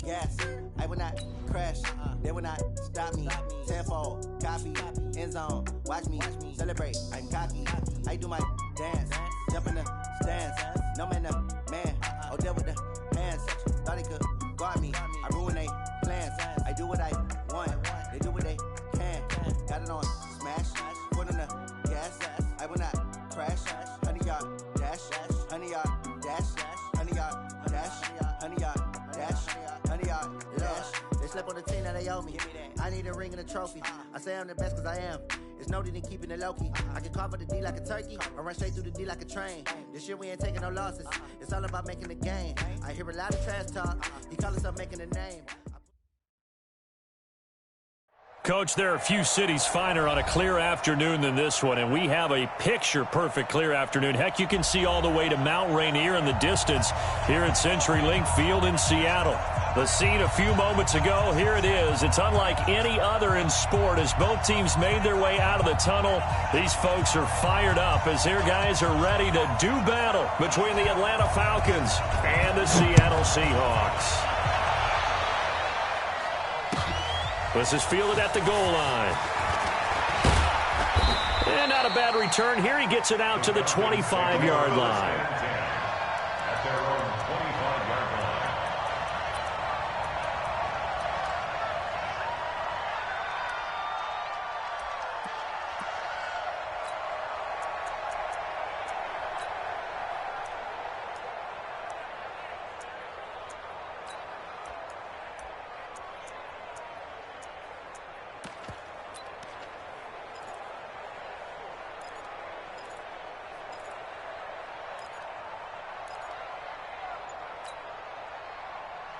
gas. I will not crash. They will not stop me. Tenfold, copy, end zone. Watch me celebrate. I'm cocky. I do my dance. Jump in the stands. No man, man. Oh, deal with the hands. Thought he could guard me. I ruin they plans. I do what I want. They do what they can. Got it on smash. Put on the gas. I will not crash. 100-yard dash. 100-yard dash. 100-yard dash. 100-yard dash. 100-yard dash. They slept on the team that they owe me. I need a ring and a trophy. I say I'm the best because I am. It's noted in keeping it low-key. I can carve for the D like a turkey or run straight through the D like a train. This year we ain't taking no losses. It's all about making the game. I hear a lot of trash talk. He call himself making a name. Coach, there are a few cities finer on a clear afternoon than this one, and we have a picture-perfect clear afternoon. Heck, you can see all the way to Mount Rainier in the distance here at CenturyLink Field in Seattle. The scene a few moments ago, here it is. It's unlike any other in sport as both teams made their way out of the tunnel. These folks are fired up as their guys are ready to do battle between the Atlanta Falcons and the Seattle Seahawks. This is fielded at the goal line. And not a bad return here. He gets it out to the 25-yard line.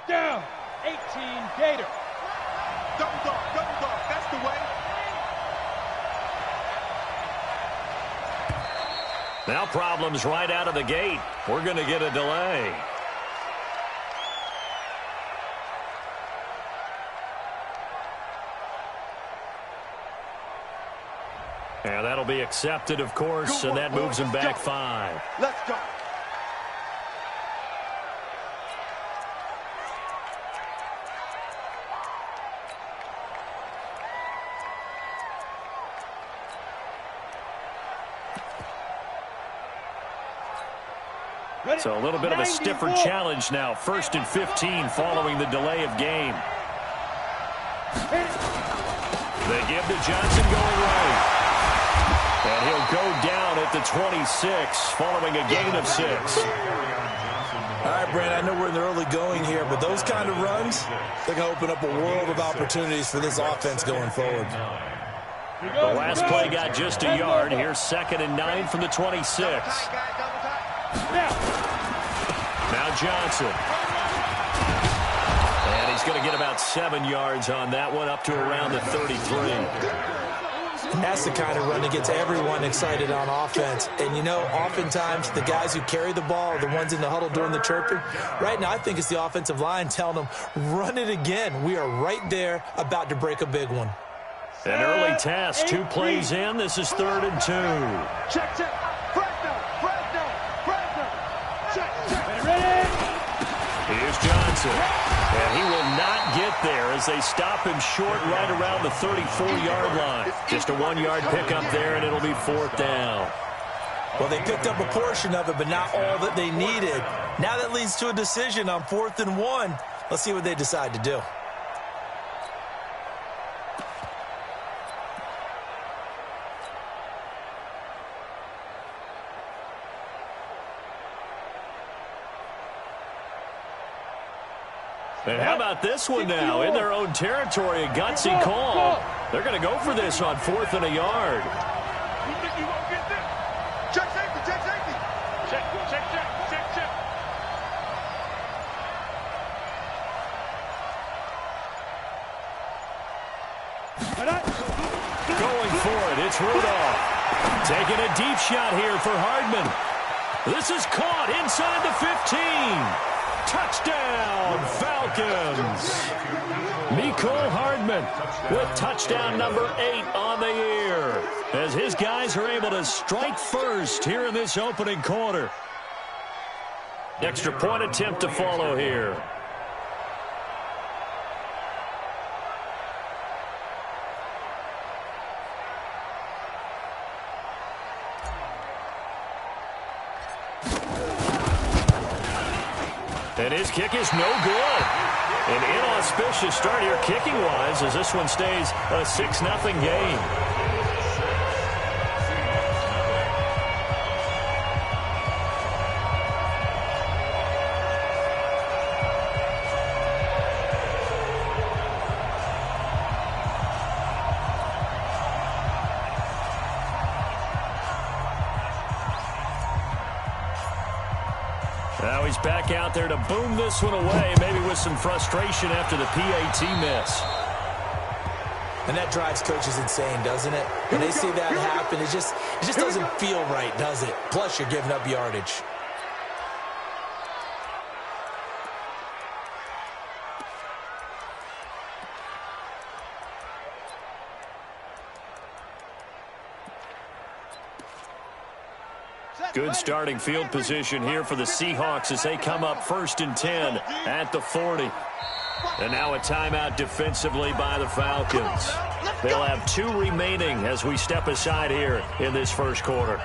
Down, 18 Gator. Double dog, that's the way. Now problems right out of the gate. We're going to get a delay. And that'll be accepted, of course, and that moves him back 5. Let's go. So a little bit of a stiffer challenge now. 1st and 15 following the delay of game. They give to Johnson going right. And he'll go down at the 26 following a gain of 6. All right, Brand, I know we're in the early going here, but those kind of runs, they're going to open up a world of opportunities for this offense going forward. The last play got just a yard. Here's 2nd and 9 from the 26. Now Johnson. And he's going to get about 7 yards on that one, up to around the 33. And that's the kind of run that gets everyone excited on offense. And, you know, oftentimes the guys who carry the ball are the ones in the huddle during the chirping. Right now, I think it's the offensive line telling them, run it again. We are right there about to break a big one. An early task, 2 plays in. This is 3rd and 2. Check. Here's Johnson. And he will not get there as they stop him short right around the 34-yard line. Just a 1-yard pickup there, and it'll be 4th down. Well, they picked up a portion of it, but not all that they needed. Now that leads to a decision on 4th and 1. Let's see what they decide to do. And how about this one now? In their own territory, a gutsy call. They're going to go for this on 4th and a yard. You think you won't get this? Check safety. Check. Going for it, it's Rudolph. Taking a deep shot here for Hardman. This is caught inside the 15. Touchdown, Falcons. Mecole Hardman with touchdown number 8 on the year as his guys are able to strike first here in this opening quarter. Extra point attempt to follow here. And his kick is no good. An inauspicious start here kicking-wise as this one stays a 6-0 game. Now he's back out there to boom this one away, maybe with some frustration after the PAT miss. And that drives coaches insane, doesn't it? When they see that happen, it just doesn't feel right, does it? Plus, you're giving up yardage. Good starting field position here for the Seahawks as they come up 1st and 10 at the 40. And now a timeout defensively by the Falcons. They'll have 2 remaining as we step aside here in this first quarter.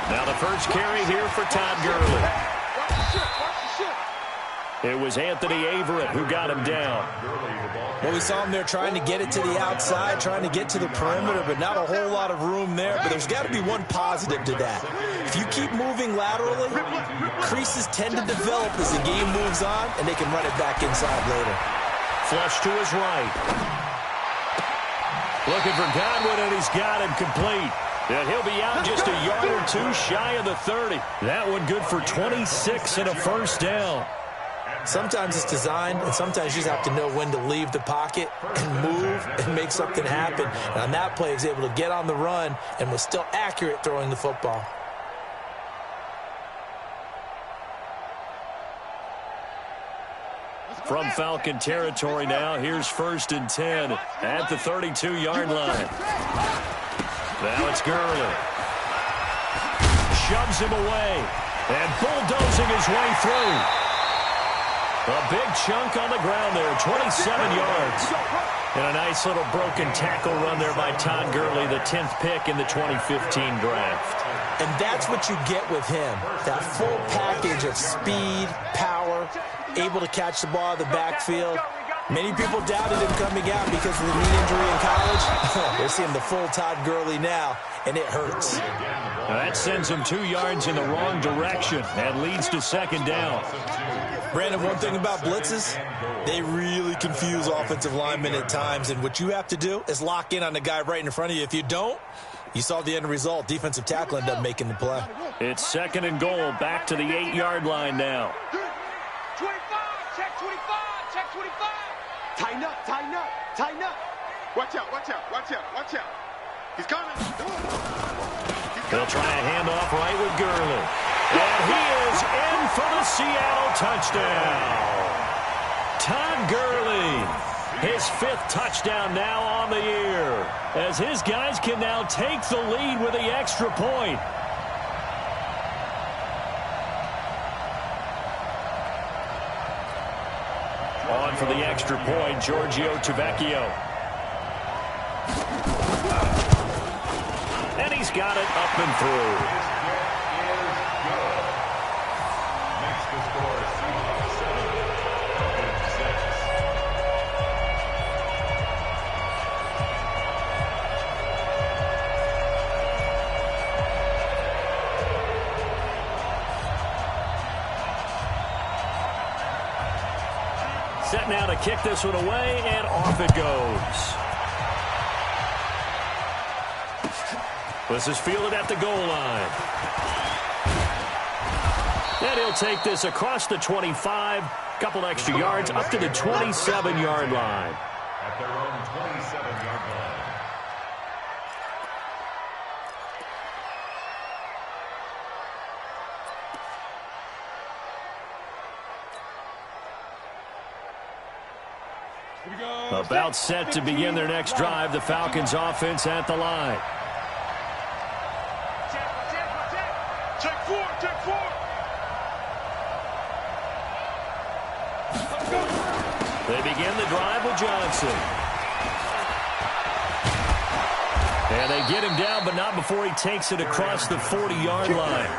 Now the first carry here for Todd Gurley. It was Anthony Averett who got him down. Well, we saw him there trying to get it to the outside, trying to get to the perimeter, but not a whole lot of room there. But there's got to be one positive to that. If you keep moving laterally, creases tend to develop as the game moves on, and they can run it back inside later. Flush to his right. Looking for Godwin, and he's got him complete. And he'll be out just a yard or 2 shy of the 30. That one good for 26 and a first down. Sometimes it's designed, and sometimes you just have to know when to leave the pocket and move and make something happen. And on that play, he was able to get on the run and was still accurate throwing the football. From Falcon territory now, here's 1st and 10 at the 32-yard line. Now it's Gurley. Shoves him away and bulldozing his way through. A big chunk on the ground there, 27 yards. And a nice little broken tackle run there by Todd Gurley, the 10th pick in the 2015 draft. And that's what you get with him, that full package of speed, power, able to catch the ball out of the backfield. Many people doubted him coming out because of the knee injury in college. We're seeing the full Todd Gurley now, and it hurts. Now that sends him 2 yards in the wrong direction and leads to 2nd down. Brandon, one thing about blitzes, they really confuse offensive linemen at times, and what you have to do is lock in on the guy right in front of you. If you don't, you saw the end result. Defensive tackle ended up making the play. It's 2nd and goal, back to the 8-yard line now. 25, check 25, check 25. Tighten up, tighten up, tighten up. Watch out, watch out, watch out, watch out. He's coming. They'll try a handoff right with Gurley. And he is in for the Seattle touchdown. Todd Gurley, his 5th touchdown now on the year, as his guys can now take the lead with the extra point. On for the extra point, Giorgio Tavecchio. And he's got it up and through. Set now to kick this one away, and off it goes. This is fielded at the goal line. And he'll take this across the 25, couple extra yards, up to the 27-yard line. At their own 27-yard line. About set to begin their next drive, the Falcons offense at the line. Check 4, check 4. They begin the drive with Johnson. And they get him down, but not before he takes it across the 40-yard line.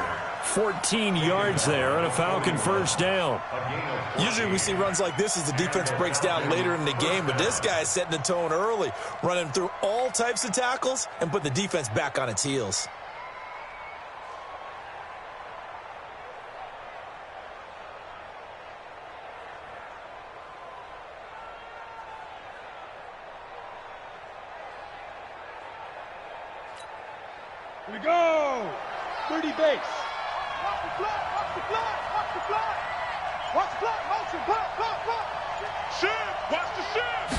14 yards there and a Falcon first down. Usually we see runs like this as the defense breaks down later in the game, but this guy is setting the tone early, running through all types of tackles and put the defense back on its heels. Here we go. 30 base. Watch the block, watch the block, watch the block. Watch the block, motion, block, block, block. Shift. Watch the shift.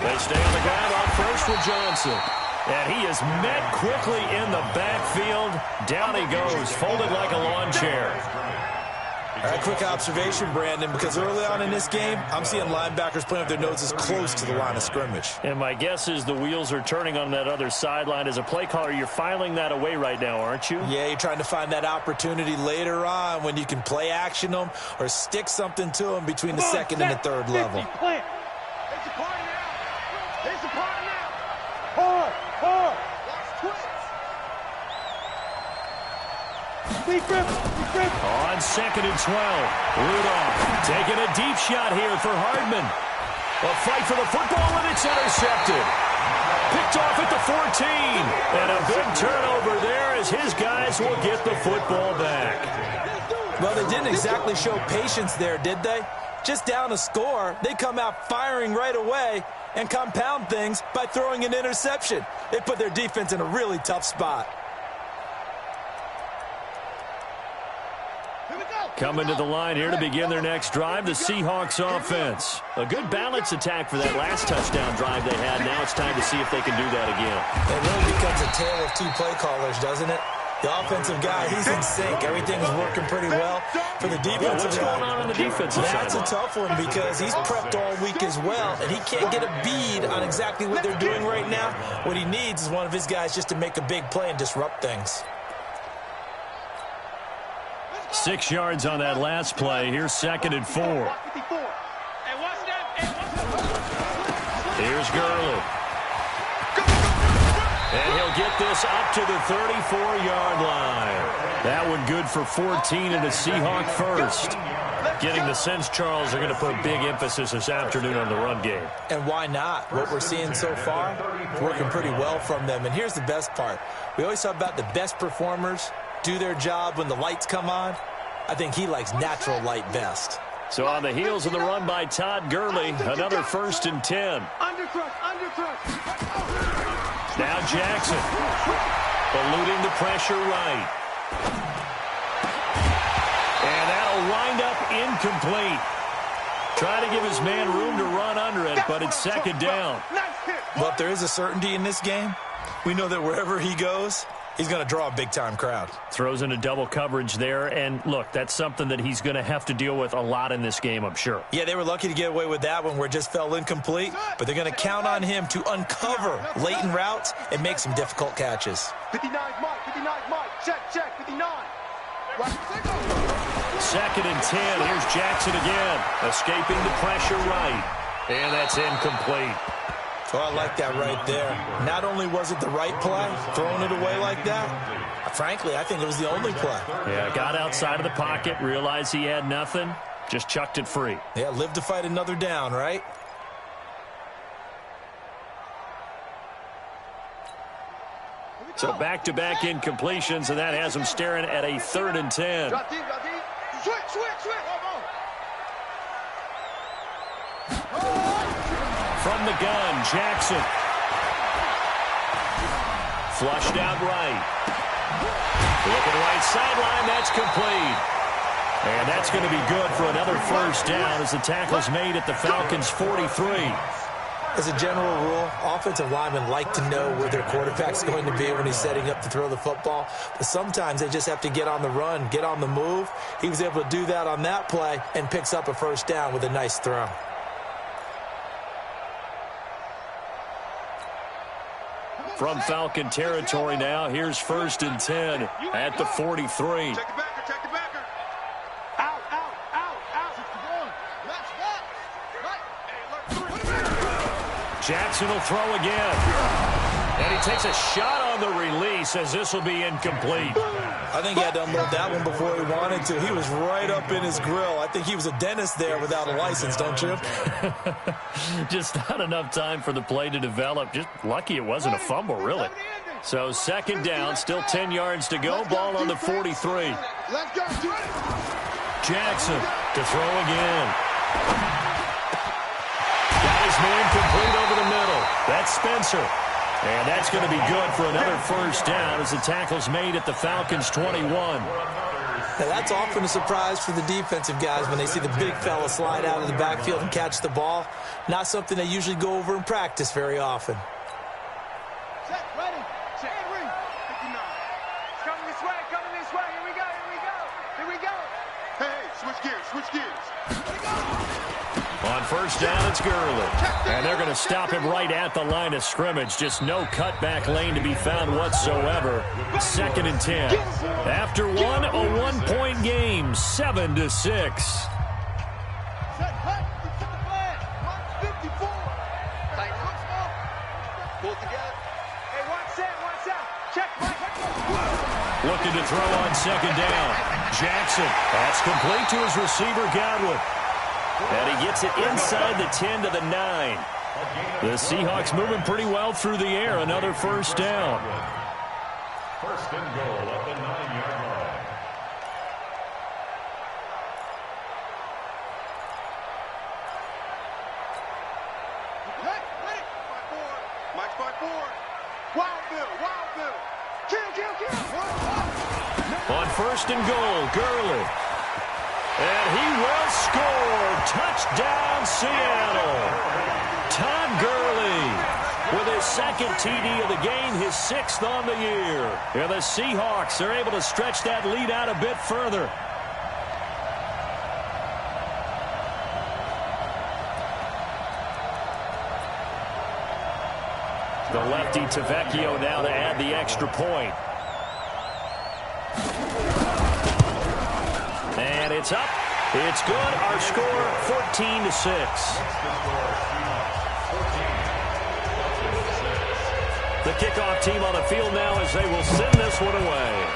They stay on the ground on first with Johnson. And he is met quickly in the backfield. Down he goes, folded like a lawn chair. All right, quick observation, Brandon, because early on in this game, I'm seeing linebackers playing with their noses close to the line of scrimmage. And my guess is the wheels are turning on that other sideline. As a play caller, you're filing that away right now, aren't you? Yeah, you're trying to find that opportunity later on when you can play action them or stick something to them between the second and the third level. Plant. It's a party now. It's a party now. Hard, hard. Watch twist. Big grip, big grip. On 2nd and 12, Rudolph taking a deep shot here for Hardman. A fight for the football, and it's intercepted. Picked off at the 14. And a big turnover there as his guys will get the football back. Well, they didn't exactly show patience there, did they? Just down a score, they come out firing right away and compound things by throwing an interception. They put their defense in a really tough spot. Coming to the line here to begin their next drive, the Seahawks offense. A good balance attack for that last touchdown drive they had. Now it's time to see if they can do that again. It really becomes a tale of two play callers, doesn't it? The offensive guy, he's in sync. Everything's working pretty well. For the defensive What's guy, going on the defensive side? that's a tough one because he's prepped all week as well, and he can't get a bead on exactly what they're doing right now. What he needs is one of his guys just to make a big play and disrupt things. 6 yards on that last play. Here's 2nd and 4. Here's Gurley. And he'll get this up to the 34-yard line. That one good for 14 and a Seahawk first. Getting the sense, Charles, are going to put big emphasis this afternoon on the run game. And why not? What we're seeing so far, working pretty well from them. And here's the best part. We always talk about the best performers do their job when the lights come on. I think he likes natural light best. So on the heels of the run by Todd Gurley, another 1st and 10. Now Jackson, eluding the pressure right. And that'll wind up incomplete. Trying to give his man room to run under it, but it's 2nd down. But there is a certainty in this game. We know that wherever he goes, he's going to draw a big-time crowd. Throws in a double coverage there, and look, that's something that he's going to have to deal with a lot in this game, I'm sure. Yeah, they were lucky to get away with that one where it just fell incomplete, but they're going to count on him to uncover latent routes and make some difficult catches. 59 Mike, check, 59. 2nd and 10, here's Jackson again, escaping the pressure right, and that's incomplete. Oh, I like that right there. Not only was it the right play, throwing it away like that, frankly, I think it was the only play. Yeah, got outside of the pocket, realized he had nothing, just chucked it free. Yeah, live to fight another down, right? So back-to-back incompletions, and that has him staring at a 3rd and 10. Switch. From the gun, Jackson. Flushed out right. Looking right sideline, that's complete. And that's going to be good for another 1st down as the tackle's made at the Falcons' 43. As a general rule, offensive linemen like to know where their quarterback's going to be when he's setting up to throw the football. But sometimes they just have to get on the run, get on the move. He was able to do that on that play and picks up a 1st down with a nice throw. From Falcon territory now, here's 1st and 10 at the 43. Check the backer. Out. 61. Let's Jackson will throw again. And he takes a shot on the release as this will be incomplete. I think he had to unload that one before he wanted to. He was right up in his grill. I think he was a dentist there without a license, don't you? Just not enough time for the play to develop. Just lucky it wasn't a fumble, really. So second down, still 10 yards to go. Ball on the 43. Jackson to throw again. Got his man complete over the middle. That's Spencer. And that's going to be good for another first down as the tackle's made at the Falcons' 21. Now that's often a surprise for the defensive guys when they see the big fella slide out of the backfield and catch the ball. Not something they usually go over in practice very often. Set, ready, set, ready. 59. It's coming this way, Here we go, here we go. Hey, switch gears. On first down, it's Gurley. And they're going to stop him right at the line of scrimmage. Just no cutback lane to be found whatsoever. Second and 10. After one, a one-point game, 7-6. Set, hut, get to the flag. 54. Tight. Pull together. Hey, one set. Check, Mike. Looking to throw on second down. Jackson. That's complete to his receiver, Godwin. And he gets it inside the 10 to the 9. The Seahawks moving pretty well through the air. Another first down. First and goal at the 9-yard line. Mike's by 4. Wildville. Kill. On first and goal, Gurley. And he will score. Touchdown, Seattle. Todd Gurley with his second TD of the game, his 6th on the year. And the Seahawks are able to stretch that lead out a bit further. The lefty Tavecchio now to add the extra point. And it's up. It's good. Our score, 14-6. The kickoff team on the field now as they will send this one away.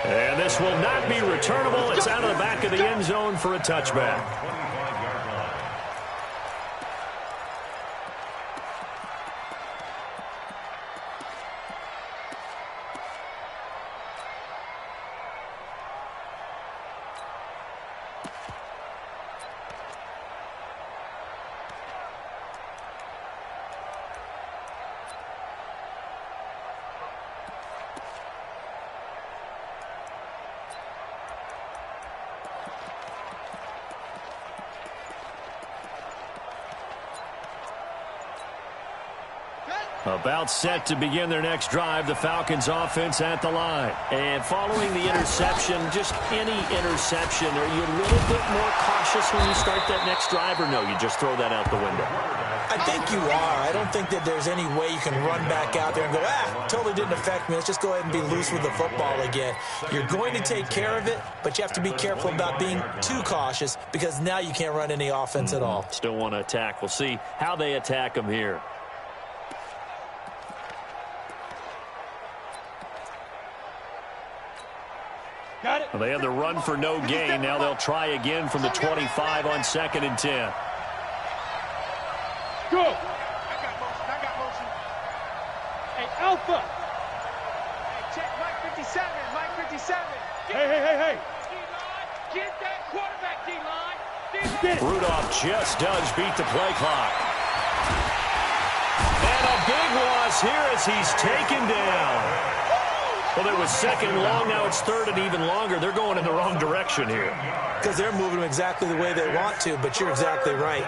And this will not be returnable. It's out of the back of the end zone for a touchback. About set to begin their next drive, the Falcons offense at the line. And following the interception, just any interception, are you a little bit more cautious when you start that next drive, or no, you just throw that out the window? I think you are. I don't think that there's any way you can run back out there and go, totally didn't affect me. Let's just go ahead and be loose with the football again. You're going to take care of it, but you have to be careful about being too cautious because now you can't run any offense at all. Still want to attack. We'll see how they attack them here. Got it. Well, they had the run for no gain. Now they'll try again from the 25 on second and 10. Go. I got motion. Hey, Alpha. Hey, check Mike 57. Hey. D-line, get that quarterback, D-line. Rudolph just does beat the play clock. And a big loss here as he's taken down. Well, it was second and long. Now it's third and even longer. They're going in the wrong direction here. Because they're moving them exactly the way they want to, but you're exactly right.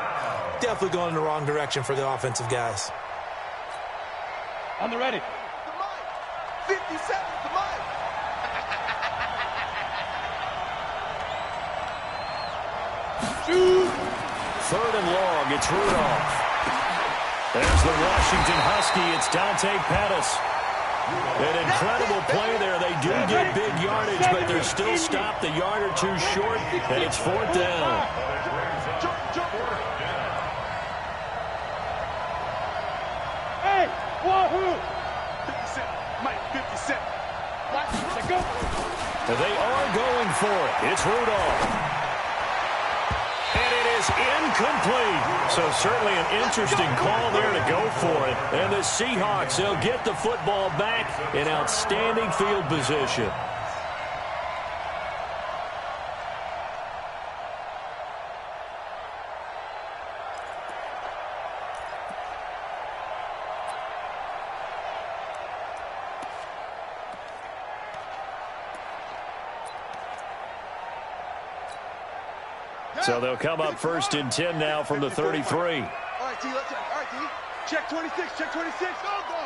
Definitely going in the wrong direction for the offensive guys. On the ready. 57 to Mike. Shoot. Third and long. It's Rudolph. There's the Washington Husky. It's Dante Pettis. An incredible play there. They do get big yardage, but they're still stopped a yard or two short, and it's 4th down. Hey, wahoo! 57, Mike, 57. Let's go. They are going for it. It's Rudolph. And it is incomplete. So certainly an interesting call there to go for it. And the Seahawks, they'll get the football back in outstanding field position. So they'll come up 1st and 10 now from the 33. All right, D, let's check. All right, D. Check 26, check 26. Go, go.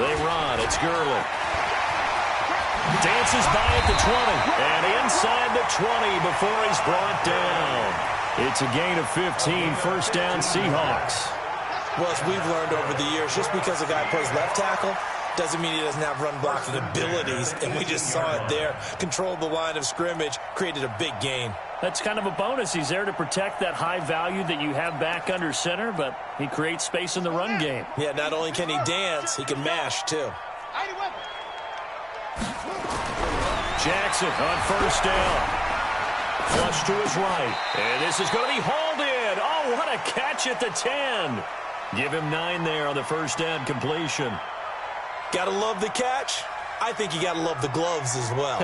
They run. It's Gurley. Dances by at the 20. And inside the 20 before he's brought down. It's a gain of 15. 1st down, Seahawks. Well, as we've learned over the years, just because a guy plays left tackle doesn't mean he doesn't have run-blocking abilities, and we just saw it there. Controlled the line of scrimmage, created a big gain. That's kind of a bonus. He's there to protect that high value that you have back under center, but he creates space in the run game. Yeah, not only can he dance, he can mash, too. Jackson on 1st down. Flush to his right. And this is going to be hauled in. Oh, what a catch at the 10. Give him 9 there on the 1st down completion. Gotta love the catch. I think you gotta love the gloves as well.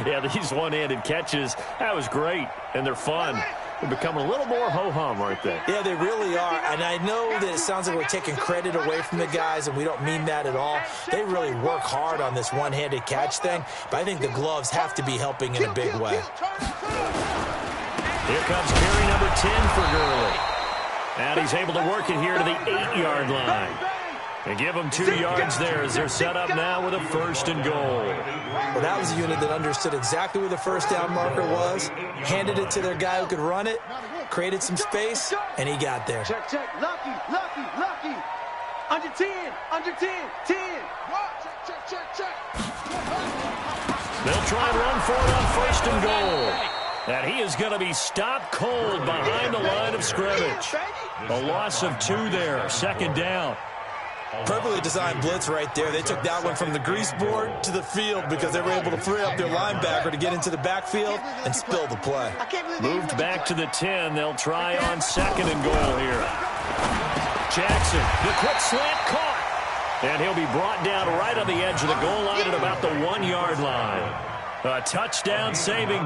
Yeah, these one-handed catches, that was great, and they're fun. They're becoming a little more ho-hum, aren't they? Yeah, they really are, and I know that it sounds like we're taking credit away from the guys, and we don't mean that at all. They really work hard on this one-handed catch thing, but I think the gloves have to be helping in a big way. Here comes carry number 10 for Gurley. And he's able to work it here to the 8-yard line. And give them 2 yards there as they're set up now with a 1st and goal. Well, that was a unit that understood exactly where the 1st down marker was, handed it to their guy who could run it, created some space, and he got there. Check, check. Lucky, lucky, lucky. Under 10, under 10, 10. Check, check, check, check. They'll try and run for it on 1st and goal. And he is going to be stopped cold behind the line of scrimmage. A loss of 2 there, 2nd down. Perfectly designed blitz right there. They took that one from the grease board to the field because they were able to free up their linebacker to get into the backfield and spill the play. Moved back to the 10. They'll try on 2nd and goal here. Jackson, the quick slant caught. And he'll be brought down right on the edge of the goal line at about the 1-yard line. A touchdown saving.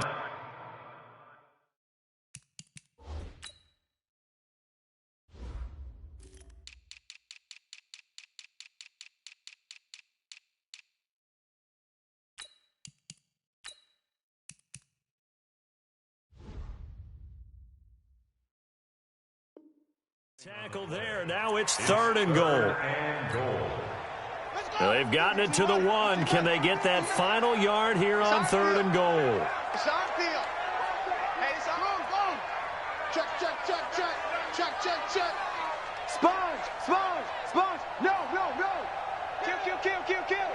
Tackle there. Now it's 3rd and goal. Now they've gotten it to the 1. Can they get that final yard here on 3rd and goal? It's on field. Hey, it's on. Go. Check, check, check, check. Check, check, check. Sponge, sponge, sponge. No, no, no. Kill, kill, kill, kill, kill.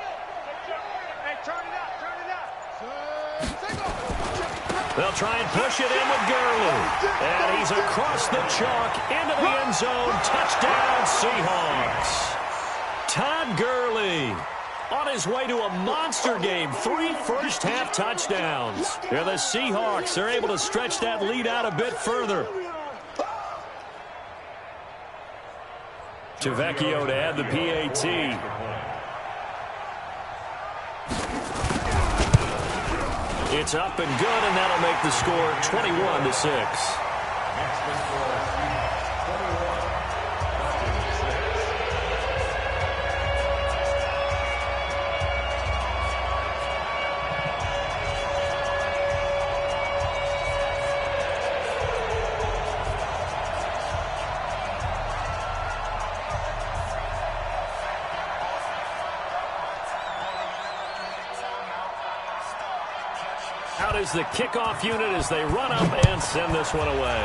Hey, turn it up, turn it up. They'll try and push it in with Gurley. And he's across the chalk into the end zone. Touchdown, Seahawks. Todd Gurley on his way to a monster game. 3 first-half touchdowns. They're the Seahawks. They're able to stretch that lead out a bit further. Tavecchio to add the PAT. It's up and good, and that'll make the score 21-6. Out is the kickoff unit as they run up and send this one away.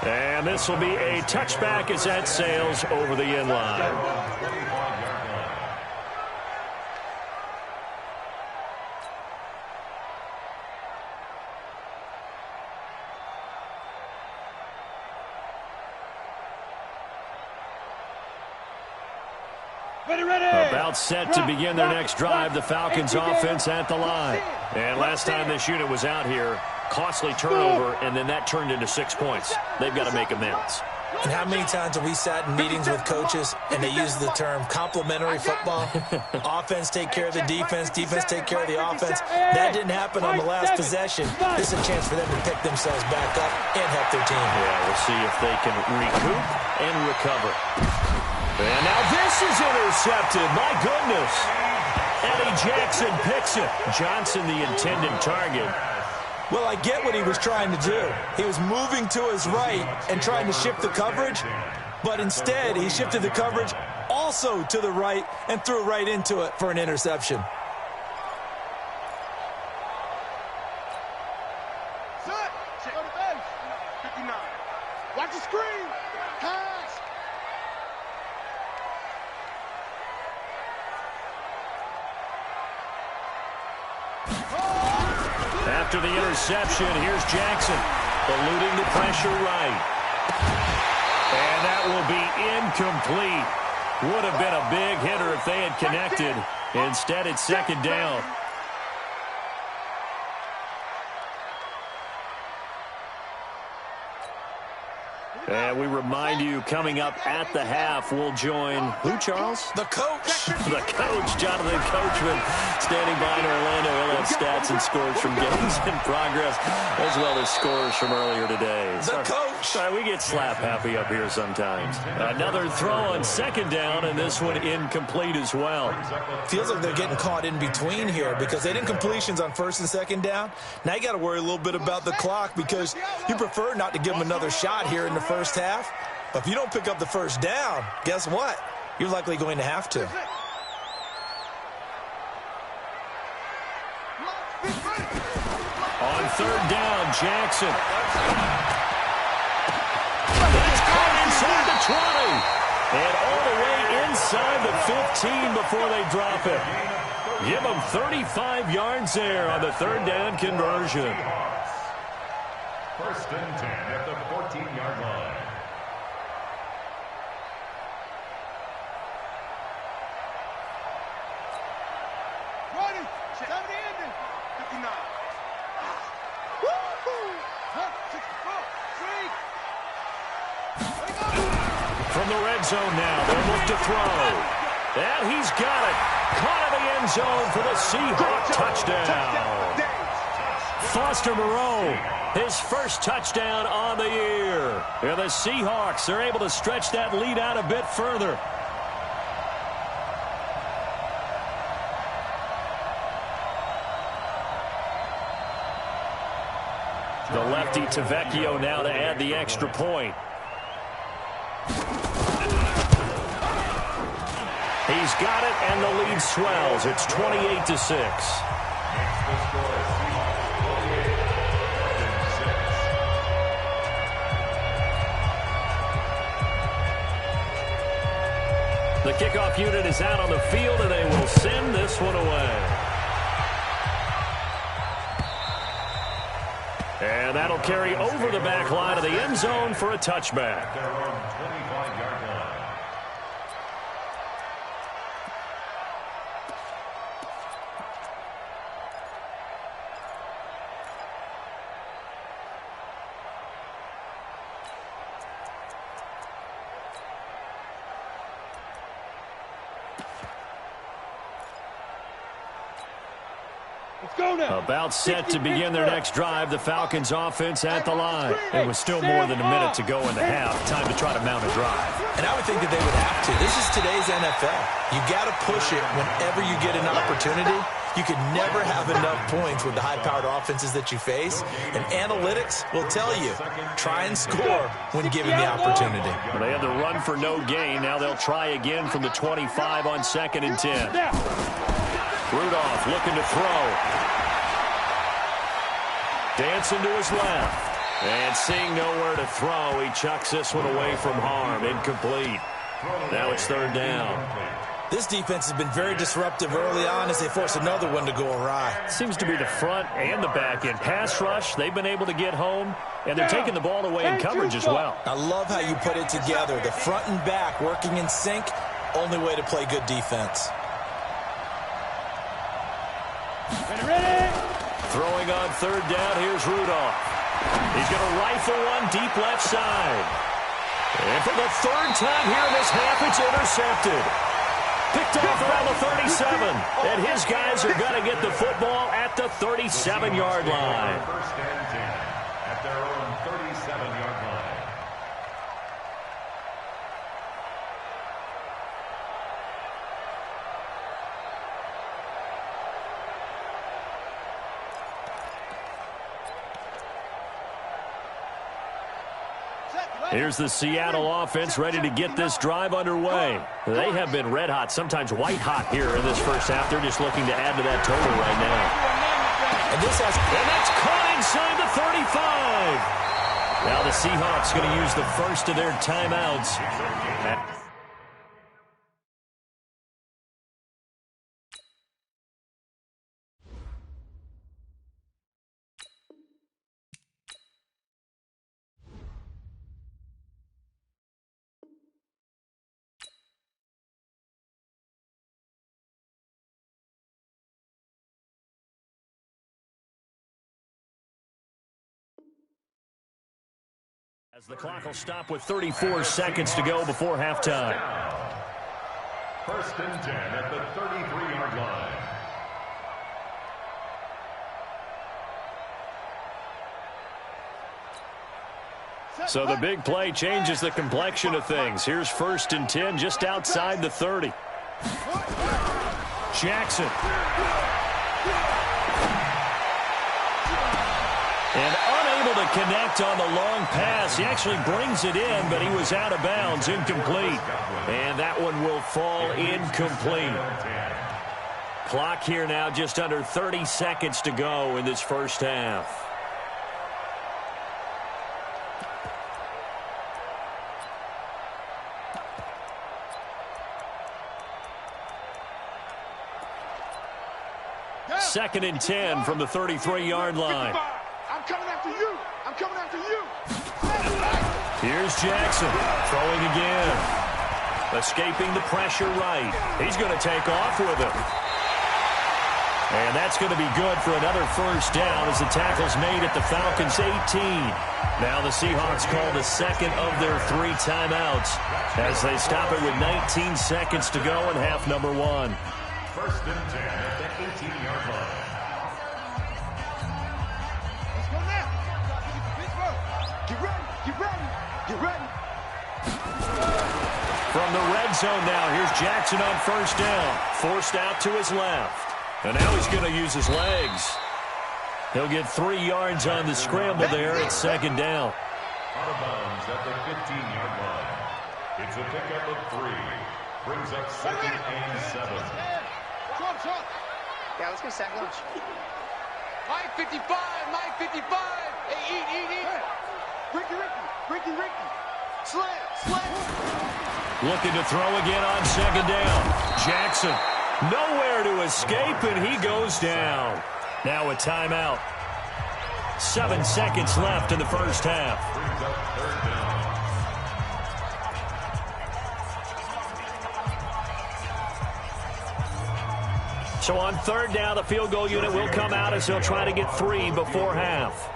And this will be a touchback as that sails over the end line. About set to begin their next drive, the Falcons offense at the line. And last time this unit was out here, costly turnover, and then that turned into 6 points. They've got to make amends. And how many times have we sat in meetings with coaches and they use the term complementary football? Offense take care of the defense, defense take care of the offense. That didn't happen on the last possession. This is a chance for them to pick themselves back up and help their team. Yeah, we'll see if they can recoup and recover. And now this is intercepted. My goodness. Eddie Jackson picks it. Johnson, the intended target. Well, I get what he was trying to do. He was moving to his right and trying to shift the coverage, but instead he shifted the coverage also to the right and threw right into it for an interception. Set. Go to base. 59. Watch the screen. Pass. After the interception, here's Jackson, eluding the pressure right. And that will be incomplete. Would have been a big hitter if they had connected. Instead, it's second down. And we remind you, coming up at the half, we'll join who, Charles? The coach. The coach, Jonathan Coachman, standing by in Orlando. He'll have stats and scores from games in progress, as well as scores from earlier today. The coach. Sorry, we get slap happy up here sometimes. Another throw on second down, and this one incomplete as well. Feels like they're getting caught in between here because they didn't completions on first and second down. Now you got to worry a little bit about the clock because you prefer not to give them another shot here in the first half. But if you don't pick up the first down, guess what? You're likely going to have to. On third down, Jackson. That's caught inside the 20. And all the way inside the 15 before they drop it. Give them 35 yards there on the third down conversion. First and 10 at the 14-yard line. From the red zone now, they'll look to throw. And he's got it. Caught in the end zone for the Seahawks touchdown. Foster Moreau, his first touchdown on the year. And the Seahawks are able to stretch that lead out a bit further. The lefty Tavecchio now to add the extra point. He's got it, and the lead swells. It's 28-6. The kickoff unit is out on the field, and they will send this one away. And that'll carry over the back line of the end zone for a touchback. About set to begin their next drive, the Falcons offense at the line. It was still more than a minute to go in the half. Time to try to mount a drive. And I would think that they would have to. This is today's NFL. You got to push it whenever you get an opportunity. You can never have enough points with the high-powered offenses that you face. And analytics will tell you, try and score when given the opportunity. Well, they had the run for no gain. Now they'll try again from the 25 on 2nd and 10. Rudolph looking to throw. Dancing to his left. And seeing nowhere to throw, he chucks this one away from harm. Incomplete. Now it's third down. This defense has been very disruptive early on as they force another one to go awry. Seems to be the front and the back end. Pass rush, they've been able to get home, and they're taking the ball away in coverage as well. I love how you put it together. The front and back working in sync, only way to play good defense. Ready? Throwing on third down, here's Rudolph. He's going to rifle one deep left side. And for the third time here in this half, it's intercepted. Picked off around the 37. And his guys are going to get the football at the 37-yard line. First and 10 at their own 37-yard line. Here's the Seattle offense ready to get this drive underway. They have been red hot, sometimes white hot here in this first half. They're just looking to add to that total right now. And that's caught inside the 35. Now the Seahawks going to use the first of their timeouts. As the clock will stop with 34 seconds to go before halftime. First and 10 at the 33-yard line. So the big play changes the complexion of things. Here's first and 10 just outside the 30. Jackson. And unable to connect on the long pass. He actually brings it in, but he was out of bounds, incomplete. And that one will fall incomplete. Clock here now just under 30 seconds to go in this first half. Second and 10 from the 33-yard line. I'm coming after you. I'm coming after you. Here's Jackson throwing again. Escaping the pressure right. He's going to take off with it. And that's going to be good for another first down as the tackle's made at the Falcons' 18. Now the Seahawks call the second of their 3 timeouts as they stop it with 19 seconds to go in half number 1. First and 10 at the 18-yard line. Let's go now. Get ready. Get ready. Get ready. From the red zone now, here's Jackson on first down. Forced out to his left. And now he's going to use his legs. He'll get 3 yards on the scramble there at second down. Out of bounds at the 15-yard line. It's a pickup of 3. Brings up second and 7. Yeah, let's go second. Mike 55. Mike 55. Hey, eat. Ricky. Slam. Looking to throw again on second down. Jackson, nowhere to escape, and he goes down. Now a timeout. 7 seconds left in the first half. Brings up third down. So on third down, the field goal unit will come out as they'll try to get 3 before half.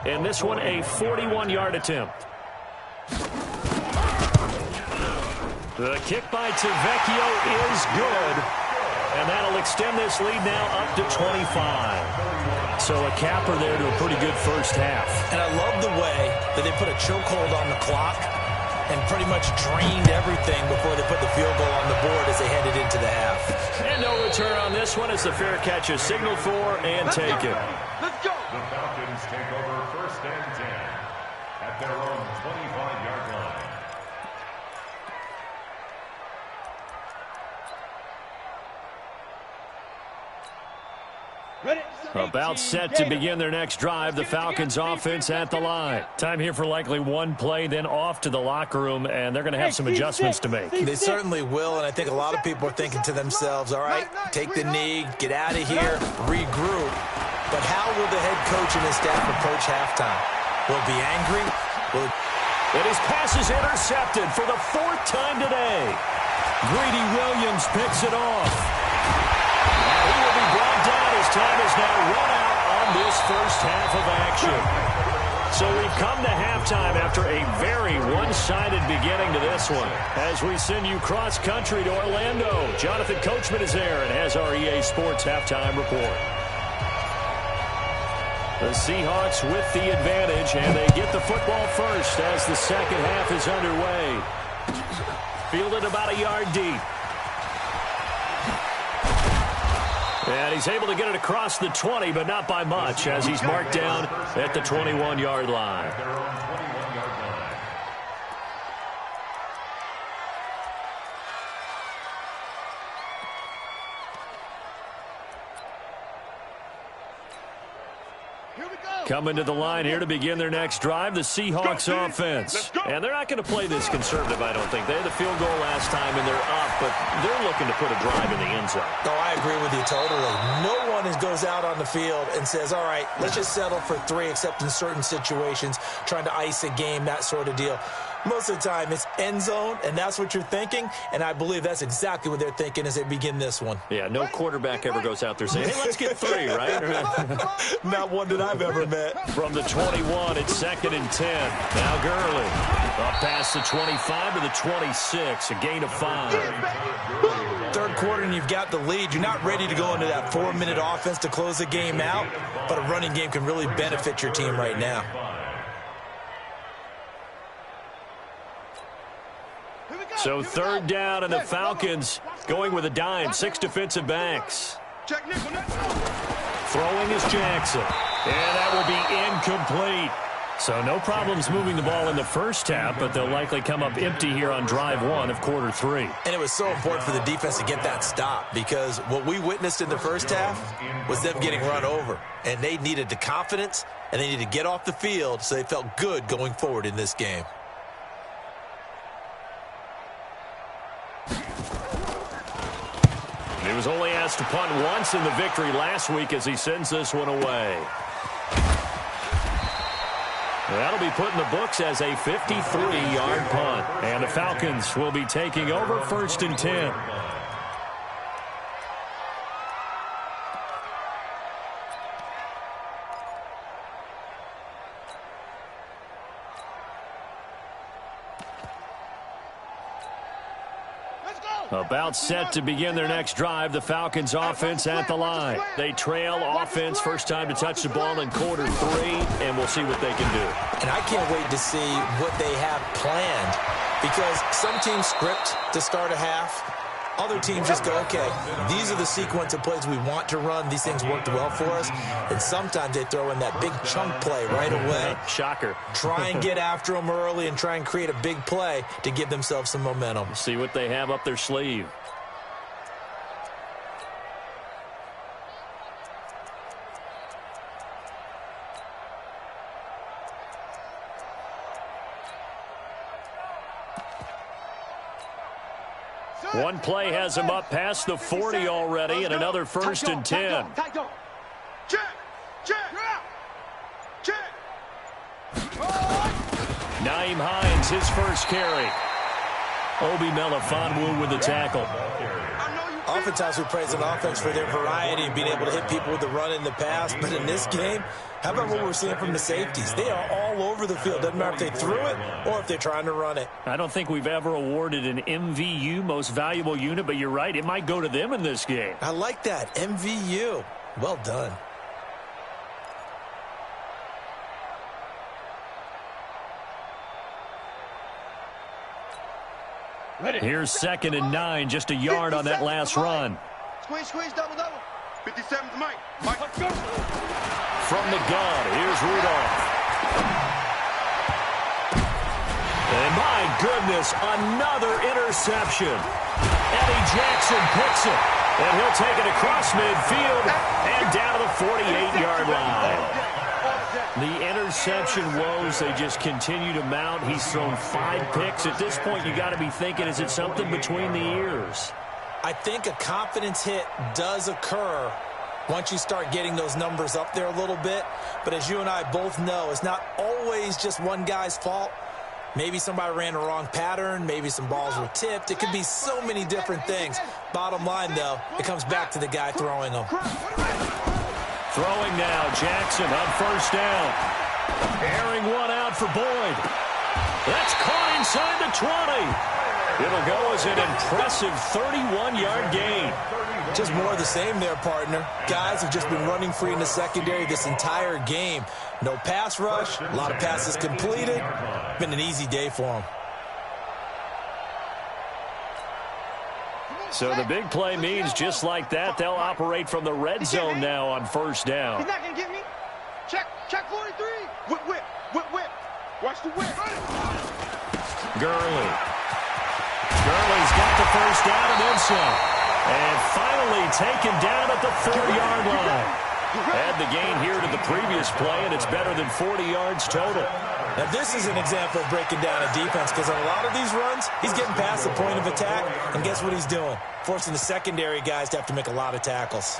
And this one, a 41-yard attempt. The kick by Tavecchio is good. And that'll extend this lead now up to 25. So a capper there to a pretty good first half. And I love the way that they put a chokehold on the clock and pretty much drained everything before they put the field goal on the board as they headed into the half. And no return on this one as the fair catch is signaled for and taken. Let's go. The Falcons take over first and 10 at their own 25-yard line. About set to begin their next drive. The Falcons offense at the line. Time here for likely one play, then off to the locker room, and they're going to have some adjustments to make. They certainly will, and I think a lot of people are thinking to themselves, all right, take the knee, get out of here, regroup. But how will the head coach and his staff approach halftime? Will it be angry? And his pass is intercepted for the 4th time today. Greedy Williams picks it off. And he will be brought down. His time is now run out on this first half of action. So we've come to halftime after a very one-sided beginning to this one. As we send you cross-country to Orlando, Jonathan Coachman is there and has our EA Sports halftime report. The Seahawks with the advantage, and they get the football first as the second half is underway. Fielded about a yard deep. And he's able to get it across the 20, but not by much, as he's marked down at the 21-yard line. Coming to the line here to begin their next drive, the Seahawks offense. And they're not going to play this conservative, I don't think. They had the field goal last time, and they're up, but they're looking to put a drive in the end zone. No, I agree with you totally. No one goes out on the field and says, all right, let's just settle for 3, except in certain situations, trying to ice a game, that sort of deal. Most of the time, it's end zone, and that's what you're thinking, and I believe that's exactly what they're thinking as they begin this one. Yeah, no quarterback ever goes out there saying, hey, let's get 3, right? Not one that I've ever met. From the 21, it's 2nd and 10. Now Gurley up past the 25 to the 26, a gain of 5. Third quarter, and you've got the lead. You're not ready to go into that 4-minute offense to close the game out, but a running game can really benefit your team right now. So 3rd down, and the Falcons going with a dime. 6 defensive backs. Throwing is Jackson. And that will be incomplete. So no problems moving the ball in the first half, but they'll likely come up empty here on drive 1 of quarter 3. And it was so important for the defense to get that stop, because what we witnessed in the first half was them getting run over. And they needed the confidence, and they needed to get off the field so they felt good going forward in this game. He was only asked to punt once in the victory last week as he sends this one away. That'll be put in the books as a 53-yard punt. And the Falcons will be taking over 1st and 10. About set to begin their next drive, the Falcons offense at the line. They trail offense, first time to touch the ball in quarter 3, and we'll see what they can do. And I can't wait to see what they have planned, because some teams script to start a half. Other teams just go, okay, these are the sequence of plays we want to run. These things worked well for us. And sometimes they throw in that big chunk play right away. Shocker. Try and get after them early and try and create a big play to give themselves some momentum. See what they have up their sleeve. One play has him up past the 40 already, and another 1st and 10. Naeem Hines, his first carry. Obi Melifonwu with the tackle. Oftentimes we praise an offense for their variety and being able to hit people with the run in the pass. But in this game, how about what we're seeing from the safeties? They are all over the field. Doesn't matter if they threw it or if they're trying to run it. I don't think we've ever awarded an MVU, most valuable unit, but you're right. It might go to them in this game. I like that. MVU. Well done. Here's 2nd and 9, just a yard on that last run. Squeeze, double. 57's Mike. From the gun, here's Rudolph. And my goodness, another interception. Eddie Jackson picks it. And he'll take it across midfield and down to the 48-yard line. The interception woes, they just continue to mount. He's thrown 5 picks. At this point, you got to be thinking, is it something between the ears? I think a confidence hit does occur once you start getting those numbers up there a little bit. But as you and I both know, it's not always just one guy's fault. Maybe somebody ran the wrong pattern. Maybe some balls were tipped. It could be so many different things. Bottom line, though, it comes back to the guy throwing them. Throwing now, Jackson on first down. Airing one out for Boyd. That's caught inside the 20. It'll go as an impressive 31-yard gain. Just more of the same there, partner. Guys have just been running free in the secondary this entire game. No pass rush, a lot of passes completed. Been an easy day for them. So the big play means just like that, they'll operate from the red zone now on first down. He's not going to get me. Check 43. Whip. Watch the whip. Gurley. Gurley's got the first down and then some. And finally taken down at the 4-yard line. Add the gain here to the previous play, and it's better than 40 yards total. Now, this is an example of breaking down a defense, because on a lot of these runs, he's getting past the point of attack, and guess what he's doing? Forcing the secondary guys to have to make a lot of tackles.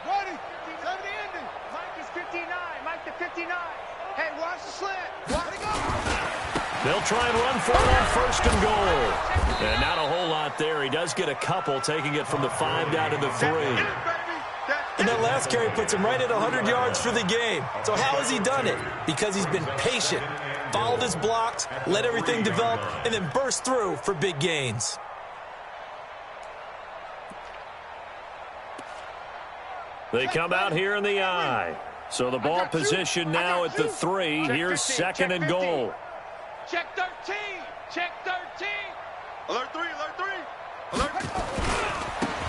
Ready. 70 ending. Mike is 59. Mike to 59. Hey, watch the slant. Watch it go. They'll try and run for it on first and goal. And not a whole lot there. He does get a couple, taking it from the 5 down to the 3. And that last carry puts him right at 100 yards for the game. So how has he done it? Because he's been patient, followed his blocks, let everything develop, and then burst through for big gains. They come out here in the eye. So the ball position now at the 3. Here's second and goal. Check 13. Check 13. Alert 3. Alert 3. Alert.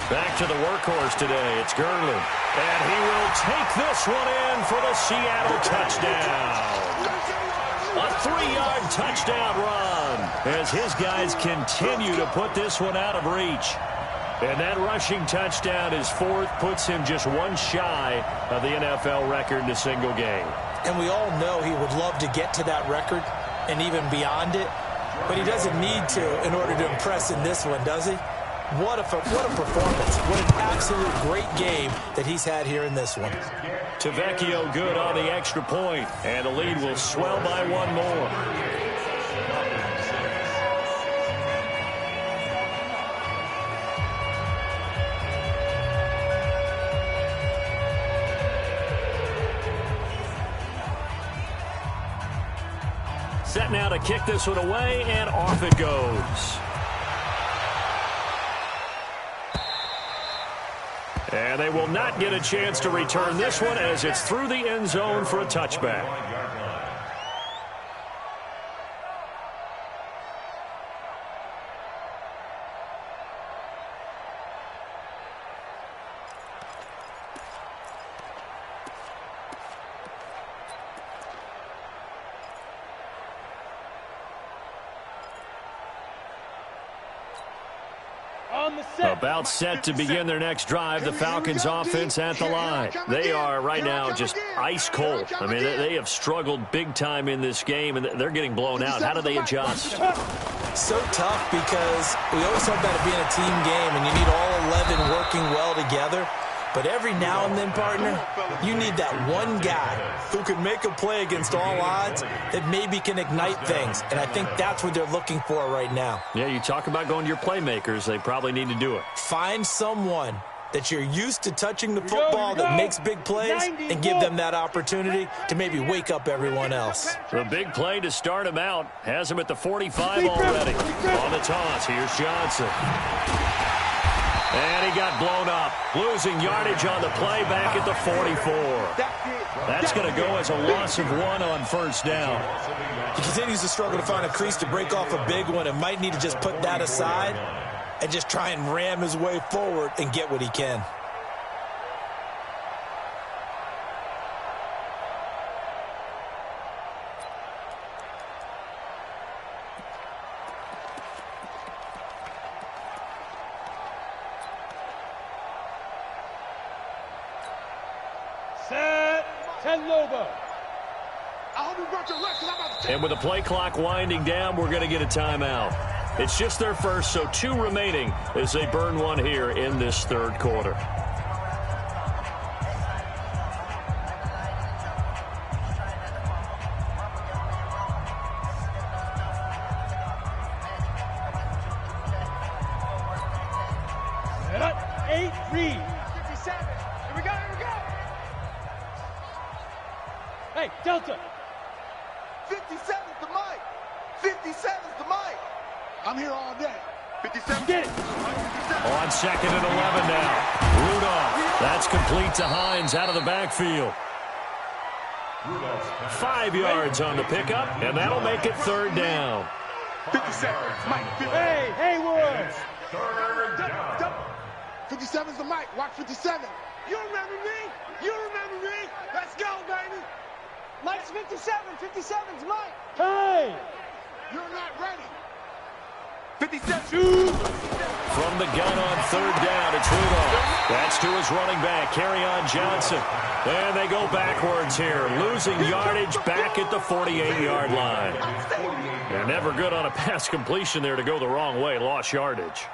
Back to the workhorse today. It's Gurley. And he will take this one in for the Seattle touchdown. A 3-yard touchdown run as his guys continue to put this one out of reach. And that rushing touchdown, his 4th, puts him just one shy of the NFL record in a single game. And we all know he would love to get to that record and even beyond it, but he doesn't need to in order to impress in this one, does he? What a performance. What an absolute great game that he's had here in this one. Tavecchio good on the extra point, and the lead will swell by one more. Set now to kick this one away, and off it goes. And they will not get a chance to return this one as it's through the end zone for a touchback. About set to begin their next drive, the Falcons offense at the line. They are right now just ice cold. I mean, they have struggled big time in this game, and they're getting blown out. How do they adjust? So tough, because we always talk about it being a team game, and you need all 11 working well together. But every now and then, partner, you need that one guy who can make a play against all odds that maybe can ignite things. And I think that's what they're looking for right now. Yeah, you talk about going to your playmakers. They probably need to do it. Find someone that you're used to touching the football that makes big plays and give them that opportunity to maybe wake up everyone else. The big play to start him out has him at the 45 already. On the toss, here's Johnson. And he got blown up, losing yardage on the play back at the 44. That's going to go as a loss of 1 on first down. He continues to struggle to find a crease to break off a big one and might need to just put that aside and just try and ram his way forward and get what he can. 10 Lobo. I hope you brought your legs, 'cause I'm about to take. And with the play clock winding down, we're going to get a timeout. It's just their first, so 2 remaining as they burn one here in this third quarter. Set up, 8, read. 57. Here we go, here we go. Hey, Delta. 57's the mic. 57's the mic. I'm here all day. 57. Get it. On 2nd and 11 now. Rudolph. That's complete to Hines out of the backfield. 5 yards on the pickup, and that'll make it 3rd down. 57. Mike. Hey, Haywood. 57's the mic. Watch 57. You remember me? You remember me? Let's go, baby. Mike's 57. 57's Mike. Hey. You're not ready. 57. From the gun on 3rd down, it's Rudolph. That's to his running back, Kerryon Johnson. And they go backwards here, losing yardage back at the 48-yard line. They're never good on a pass completion there to go the wrong way, lost yardage.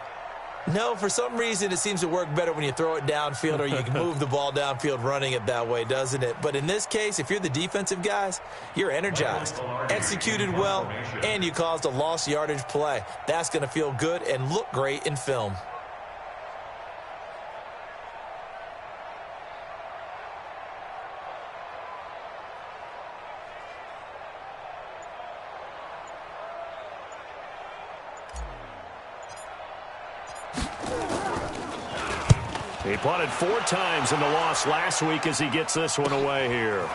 No, for some reason, it seems to work better when you throw it downfield or you can move the ball downfield running it that way, doesn't it? But in this case, if you're the defensive guys, you're energized, executed well, and you caused a lost yardage play. That's going to feel good and look great in film. He punted 4 times in the loss last week as he gets this one away here.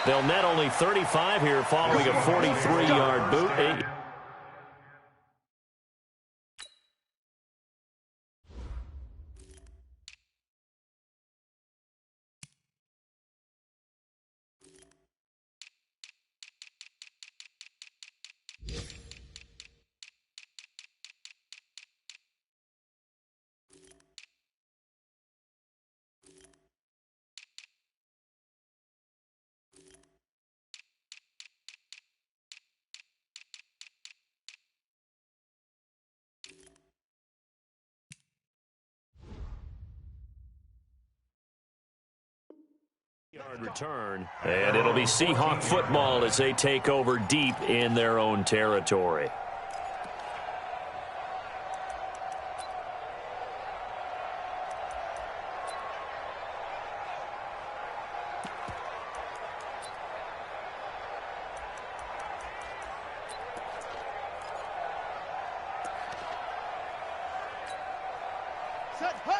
They'll net only 35 here following a 43-yard boot. Yard return, and it'll be Seahawk football as they take over deep in their own territory.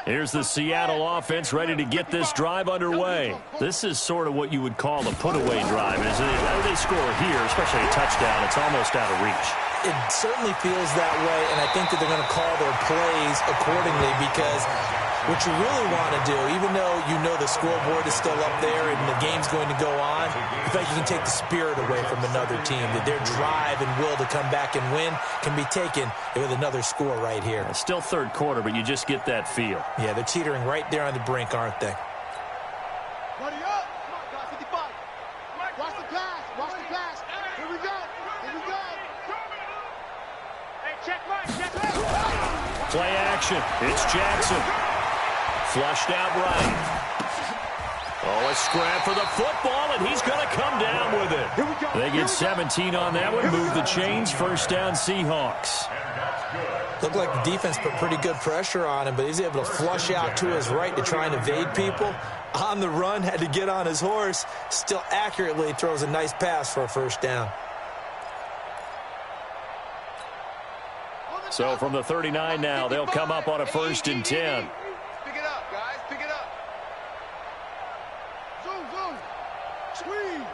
Here's the Seattle offense ready to get this drive underway. This is sort of what you would call a put-away drive. As they score here, especially a touchdown, it's almost out of reach. It certainly feels that way, and I think that they're going to call their plays accordingly because what you really want to do, even though you know the scoreboard is still up there and the game's going to go on, in fact, you can take the spirit away from another team, that their drive and will to come back and win can be taken with another score right here. It's still third quarter, but you just get that feel. Yeah, they're teetering right there on the brink, aren't they? Buddy up. Come on, guys. 55. Watch the pass. Watch the pass. Here we go. Here we go. Hey, check Mike. Check Mike. Play action. It's Jackson. Flushed out right. Oh, a scrap for the football, and he's going to come down with it. They get 17 on that one. Move the chains. First down, Seahawks. Looked like the defense put pretty good pressure on him, but he's able to flush out to his right to try and evade people. On the run, had to get on his horse. Still accurately throws a nice pass for a first down. So from the 39 now, they'll come up on a 1st and 10. Pick it up, guys. Pick it up. Zoom, zoom. Squeeze.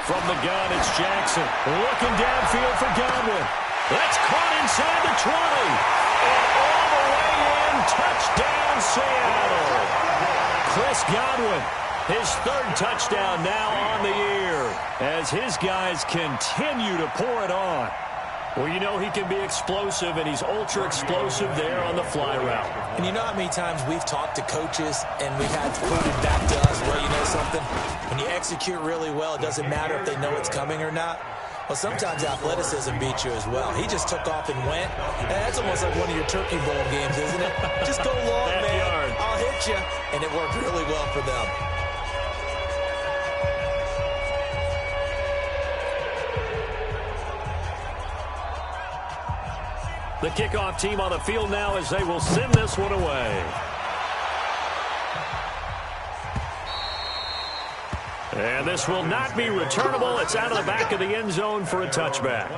From the gun, it's Jackson. Looking downfield for Godwin. That's caught inside the 20. And all the way in, touchdown Seattle. Chris Godwin, his 3rd touchdown now on the year as his guys continue to pour it on. Well, you know he can be explosive, and he's ultra explosive there on the fly route. And you know how many times we've talked to coaches and we've had quoted back to us, well, you know something? When you execute really well, it doesn't matter if they know it's coming or not. Well, sometimes athleticism beats you as well. He just took off and went. And that's almost like one of your Turkey Bowl games, isn't it? Just go long, man. I'll hit you. And it worked really well for them. The kickoff team on the field now as they will send this one away. And this will not be returnable. It's out of the back of the end zone for a touchback.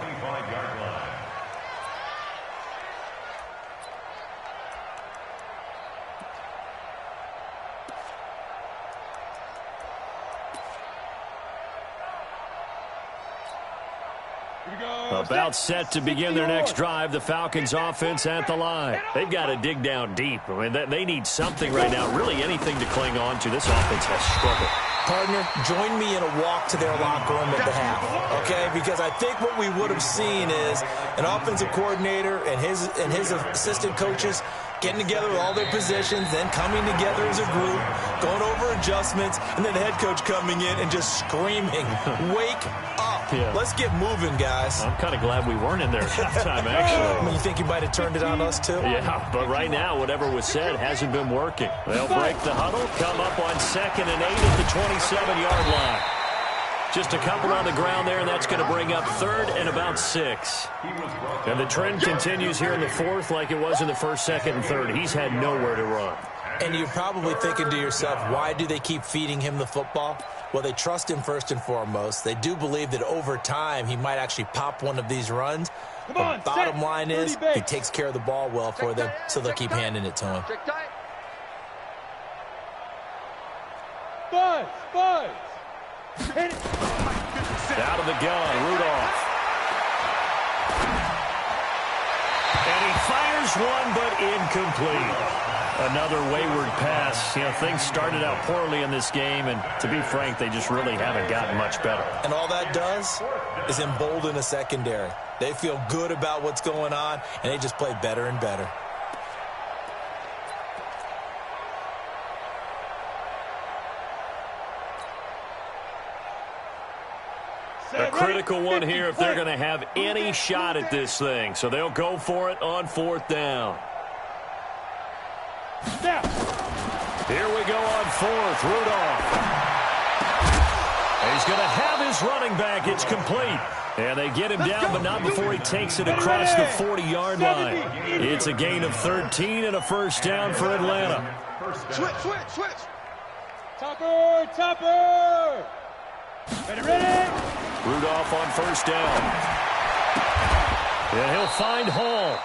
About set to begin their next drive, the Falcons offense at the line. They've got to dig down deep. I mean, they need something right now, really anything to cling on to. This offense has struggled. Partner, join me in a walk to their locker room at the half, okay? Because I think what we would have seen is an offensive coordinator and his assistant coaches getting together with all their positions, then coming together as a group, going over adjustments, and then the head coach coming in and just screaming, wake up. Yeah. Let's get moving, guys. I'm kind of glad we weren't in there at halftime, actually. I mean, you think you might have turned it on us, too? Yeah, but right now, whatever was said hasn't been working. They'll break the huddle, come up on 2nd and 8 at the 27-yard line. Just a couple on the ground there, and that's going to bring up 3rd and about 6. And the trend continues here in the 4th like it was in the 1st, 2nd, and 3rd. He's had nowhere to run. And you're probably thinking to yourself, why do they keep feeding him the football? Well, they trust him first and foremost. They do believe that over time he might actually pop one of these runs. The bottom line is he takes care of the ball well for them, so they'll keep handing it to him. Buzz! Out of the gun, Rudolph. And he fires one, but incomplete. Another wayward pass. You know, things started out poorly in this game, and to be frank, they just really haven't gotten much better. And all that does is embolden a secondary. They feel good about what's going on, and they just play better and better. A critical one here if they're going to have any shot at this thing. So they'll go for it on 4th down. Here we go on 4th. Rudolph. He's going to have his running back. It's complete. And they get him down, but not before he takes it across the 40-yard line. It's a gain of 13 and a 1st down for Atlanta. Switch. Topper. Ready. Rudolph on 1st down. And he'll find Hall.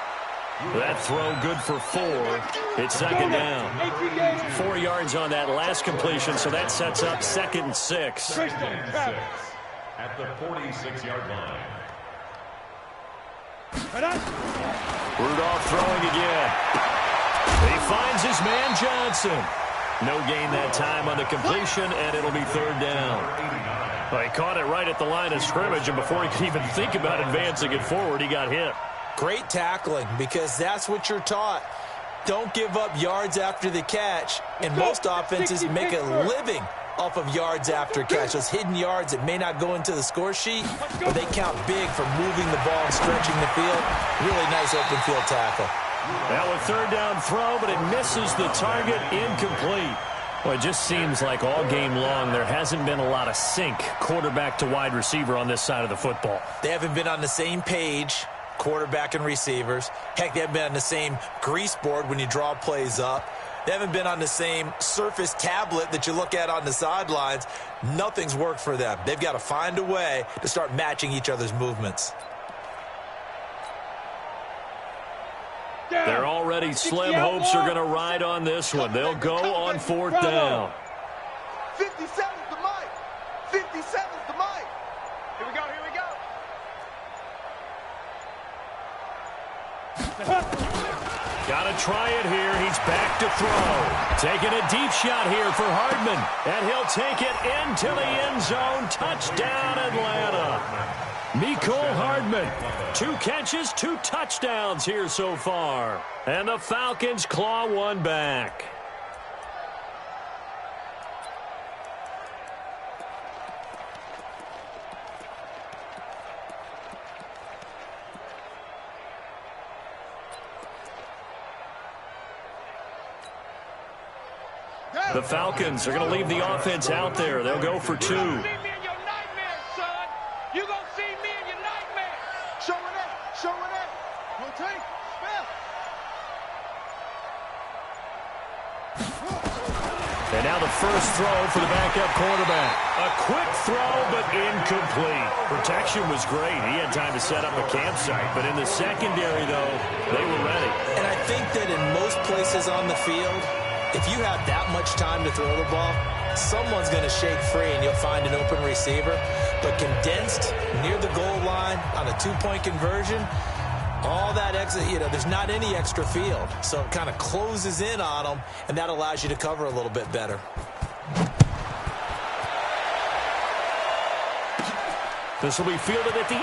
That throw good for 4. It's 2nd down. 4 yards on that last completion, so that sets up 2nd and 6. At the 46-yard line. Rudolph throwing again. He finds his man Johnson. No gain that time on the completion, and it'll be 3rd down. Well, he caught it right at the line of scrimmage, and before he could even think about advancing it forward, he got hit. Great tackling, because that's what you're taught. Don't give up yards after the catch, and most offenses make a living off of yards after catch. Those hidden yards that may not go into the score sheet, but they count big for moving the ball and stretching the field. Really nice open field tackle. Now a 3rd down throw, but it misses the target, incomplete. Well, it just seems like all game long there hasn't been a lot of sync quarterback to wide receiver on this side of the football. They haven't been on the same page, quarterback and receivers. Heck, they haven't been on the same grease board when you draw plays up. They haven't been on the same surface tablet that you look at on the sidelines. Nothing's worked for them. They've got to find a way to start matching each other's movements. They're already slim hopes are going to ride on this one. They'll go on 4th down. 57's the mic. 57's the mic. Here we go. Got a try it here. He's back to throw. Taking a deep shot here for Hardman. And he'll take it into the end zone. Touchdown, Atlanta. Mecole Hardman. 2 catches, 2 touchdowns here so far. And the Falcons claw one back. The Falcons are going to leave the offense out there. They'll go for 2. You're going to see me in your nightmares, son. You're going to see me in your nightmares. Showing it. Rotate. Spell. And now the first throw for the backup quarterback. A quick throw, but incomplete. Protection was great. He had time to set up a campsite. But in the secondary, though, they were ready. And I think that in most places on the field, if you have that much time to throw the ball, someone's going to shake free and you'll find an open receiver. But condensed near the goal line on a 2-point conversion, all that extra, there's not any extra field. So it kind of closes in on them, and that allows you to cover a little bit better. This will be fielded at the 8.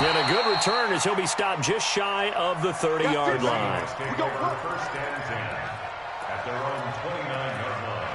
And a good return as he'll be stopped just shy of the 30-yard line. First and 10 at their own 29-yard line.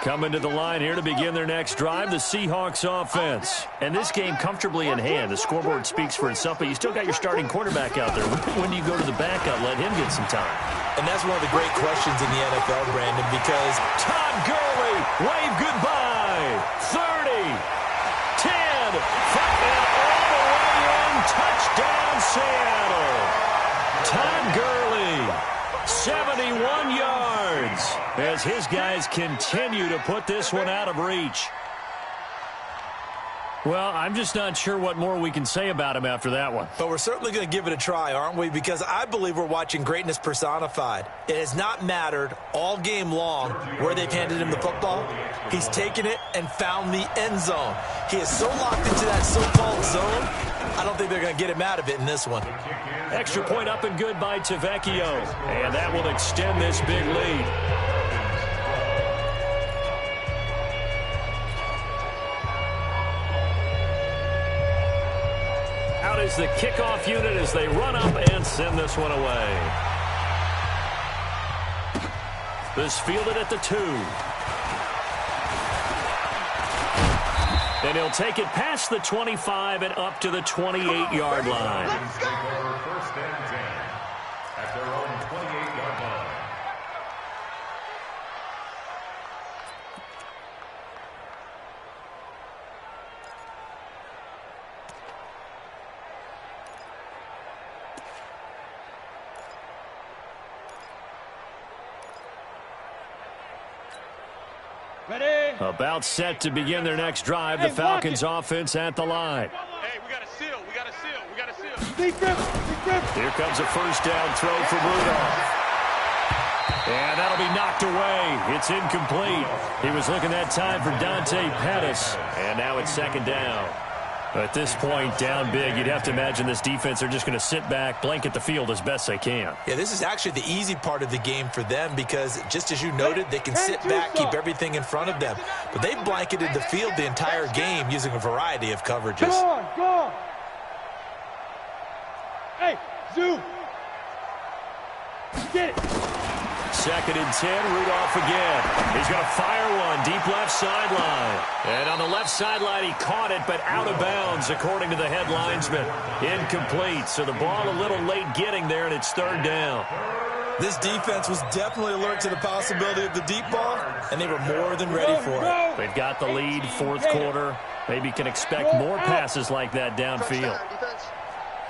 Coming to the line here to begin their next drive, the Seahawks offense. And this game comfortably in hand. The scoreboard speaks for itself, but you still got your starting quarterback out there. When do you go to the backup? Let him get some time. And that's one of the great questions in the NFL, Brandon, because Todd Gurley, wave goodbye. 30, 10, 5, and all the way in. Touchdown, Seattle. Todd Gurley, 71 yards, as his guys continue to put this one out of reach. Well, I'm just not sure what more we can say about him after that one. But we're certainly going to give it a try, aren't we? Because I believe we're watching greatness personified. It has not mattered all game long where they've handed him the football. He's taken it and found the end zone. He is so locked into that so-called zone, I don't think they're going to get him out of it in this one. Extra point up and good by Tavecchio. And that will extend this big lead. Is the kickoff unit as they run up and send this one away. This fielded at the 2. And he'll take it past the 25 and up to the 28-yard line. Let's go. First and 10 at their own 28-yard line. Ready? About set to begin their next drive. The Falcons offense at the line. Hey, we got a seal. We got a seal. We got a seal. Deep grip. Here comes a first down throw for Rudolph. And that'll be knocked away. It's incomplete. He was looking that time for Dante Pettis. And now it's second down. At this point, down big, you'd have to imagine this defense are just going to sit back, blanket the field as best they can. Yeah, this is actually the easy part of the game for them because, just as you noted, they can sit back, keep everything in front of them. But they've blanketed the field the entire game using a variety of coverages. Go on. Hey, zoom. Get it. Second and 10, Rudolph again. He's going to fire one deep left sideline. And on the left sideline, he caught it, but out of bounds, according to the head linesman. Incomplete, so the ball a little late getting there, and it's third down. This defense was definitely alert to the possibility of the deep ball, and they were more than ready for it. They've got the lead, fourth quarter. Maybe can expect more passes like that downfield.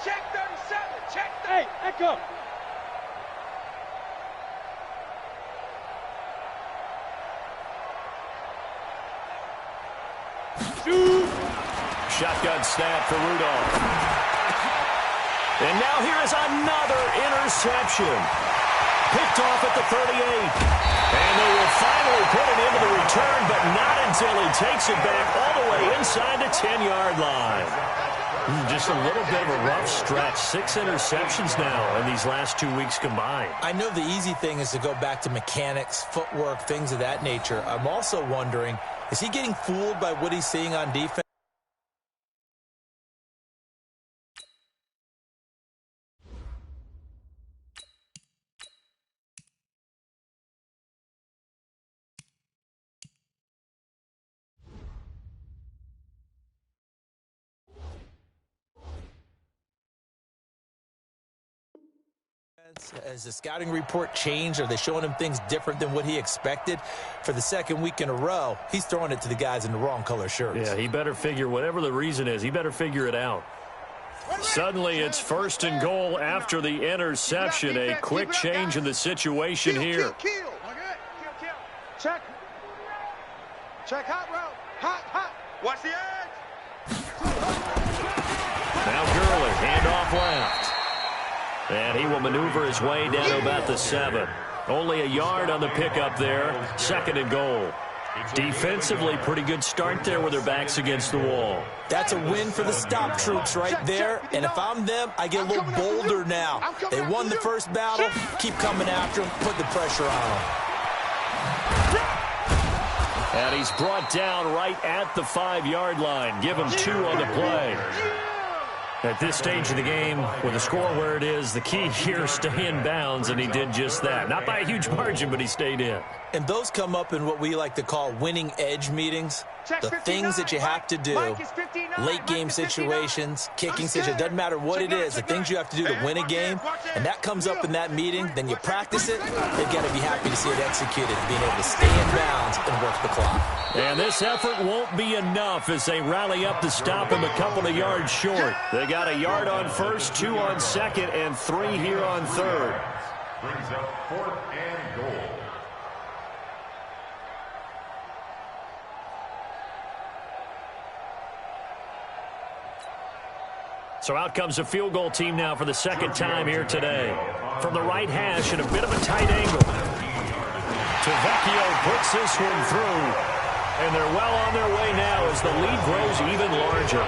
Check 37. Check 30. Hey, Echo. Shotgun snap for Rudolph. And now here is another interception. Picked off at the 38. And they will finally put it into the return, but not until he takes it back all the way inside the 10-yard line. Just a little bit of a rough stretch. 6 interceptions now in these last 2 weeks combined. I know the easy thing is to go back to mechanics, footwork, things of that nature. I'm also wondering, is he getting fooled by what he's seeing on defense? Has the scouting report changed? Are they showing him things different than what he expected? For the second week in a row, he's throwing it to the guys in the wrong color shirts. Yeah, he better figure, whatever the reason is, he better figure it out. Suddenly, it's 1st and goal after the interception. A quick change in the situation here. Check. Check hot route. Hot. Watch the edge. Now Gurley, handoff left. And he will maneuver his way down to about the 7. Only a yard on the pickup there. 2nd and goal. Defensively, pretty good start there with their backs against the wall. That's a win for the stop troops right there. And if I'm them, I get a little bolder now. They won the first battle. Keep coming after them. Put the pressure on them. And he's brought down right at the 5-yard line. Give him 2 on the play. At this stage of the game, with the score where it is, the key here, stay in bounds, and he did just that. Not by a huge margin, but he stayed in. And those come up in what we like to call winning edge meetings. The things that you have to do, late game situations, kicking situations, doesn't matter what it is, the things you have to do to win a game, and that comes up in that meeting, then you practice it, they've got to be happy to see it executed, being able to stay in bounds and work the clock. And this effort won't be enough as they rally up to stop him a couple of yards short. They got a yard on first, 2 on second, and 3 here on third. Brings up 4th and goal. So out comes a field goal team now for the second time here today. From the right hash at a bit of a tight angle. Tavecchio puts this one through. And they're well on their way now as the lead grows even larger.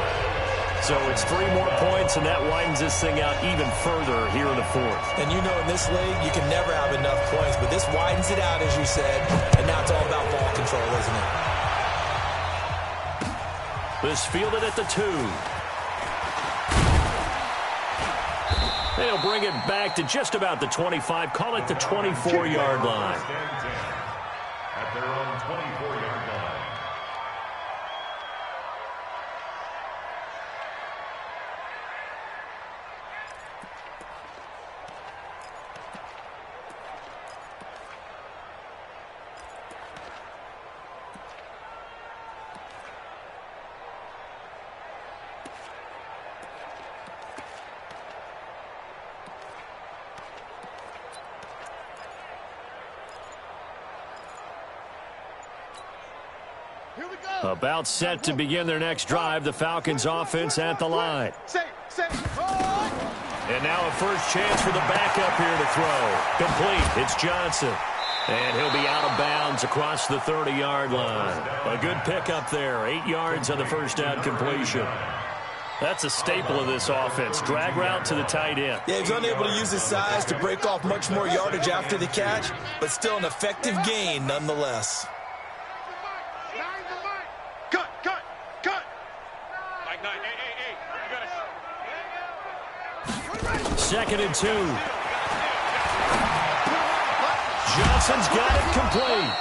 So it's 3 more points, and that widens this thing out even further here in the 4th. And you know in this league, you can never have enough points, but this widens it out, as you said, and now it's all about ball control, isn't it? This fielded at the 2. They'll bring it back to just about the 25, call it the 24-yard line. At their own 24-yard line. About set to begin their next drive, the Falcons offense at the line. And now a first chance for the backup here to throw. Complete. It's Johnson. And he'll be out of bounds across the 30-yard line. A good pickup there. 8 yards on the first down completion. That's a staple of this offense. Drag route to the tight end. Yeah, he's unable to use his size to break off much more yardage after the catch, but still an effective gain nonetheless. Second and 2. Johnson's got it complete.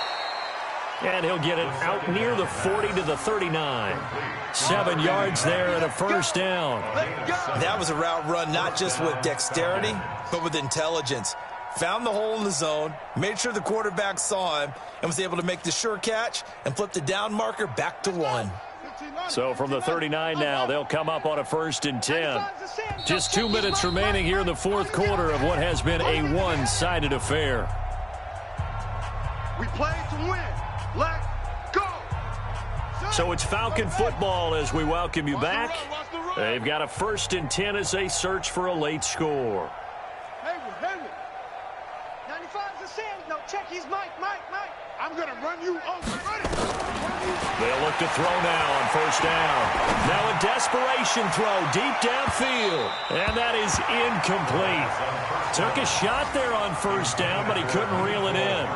And he'll get it out near the 40 to the 39. 7 yards there and a first down. That was a route run not just with dexterity, but with intelligence. Found the hole in the zone, made sure the quarterback saw him, and was able to make the sure catch and flip the down marker back to 1. So from the 39 now, they'll come up on a 1st and 10. Just 2 minutes remaining here in the 4th quarter of what has been a one-sided affair. We play to win. Let's go. So it's Falcon football as we welcome you back. They've got a 1st and 10 as they search for a late score. Hayward. 95. check, he's Mike. I'm going to run you over. Run it. They'll look to throw now on first down. Now a desperation throw deep downfield. And that is incomplete. Took a shot there on first down, but he couldn't reel it in.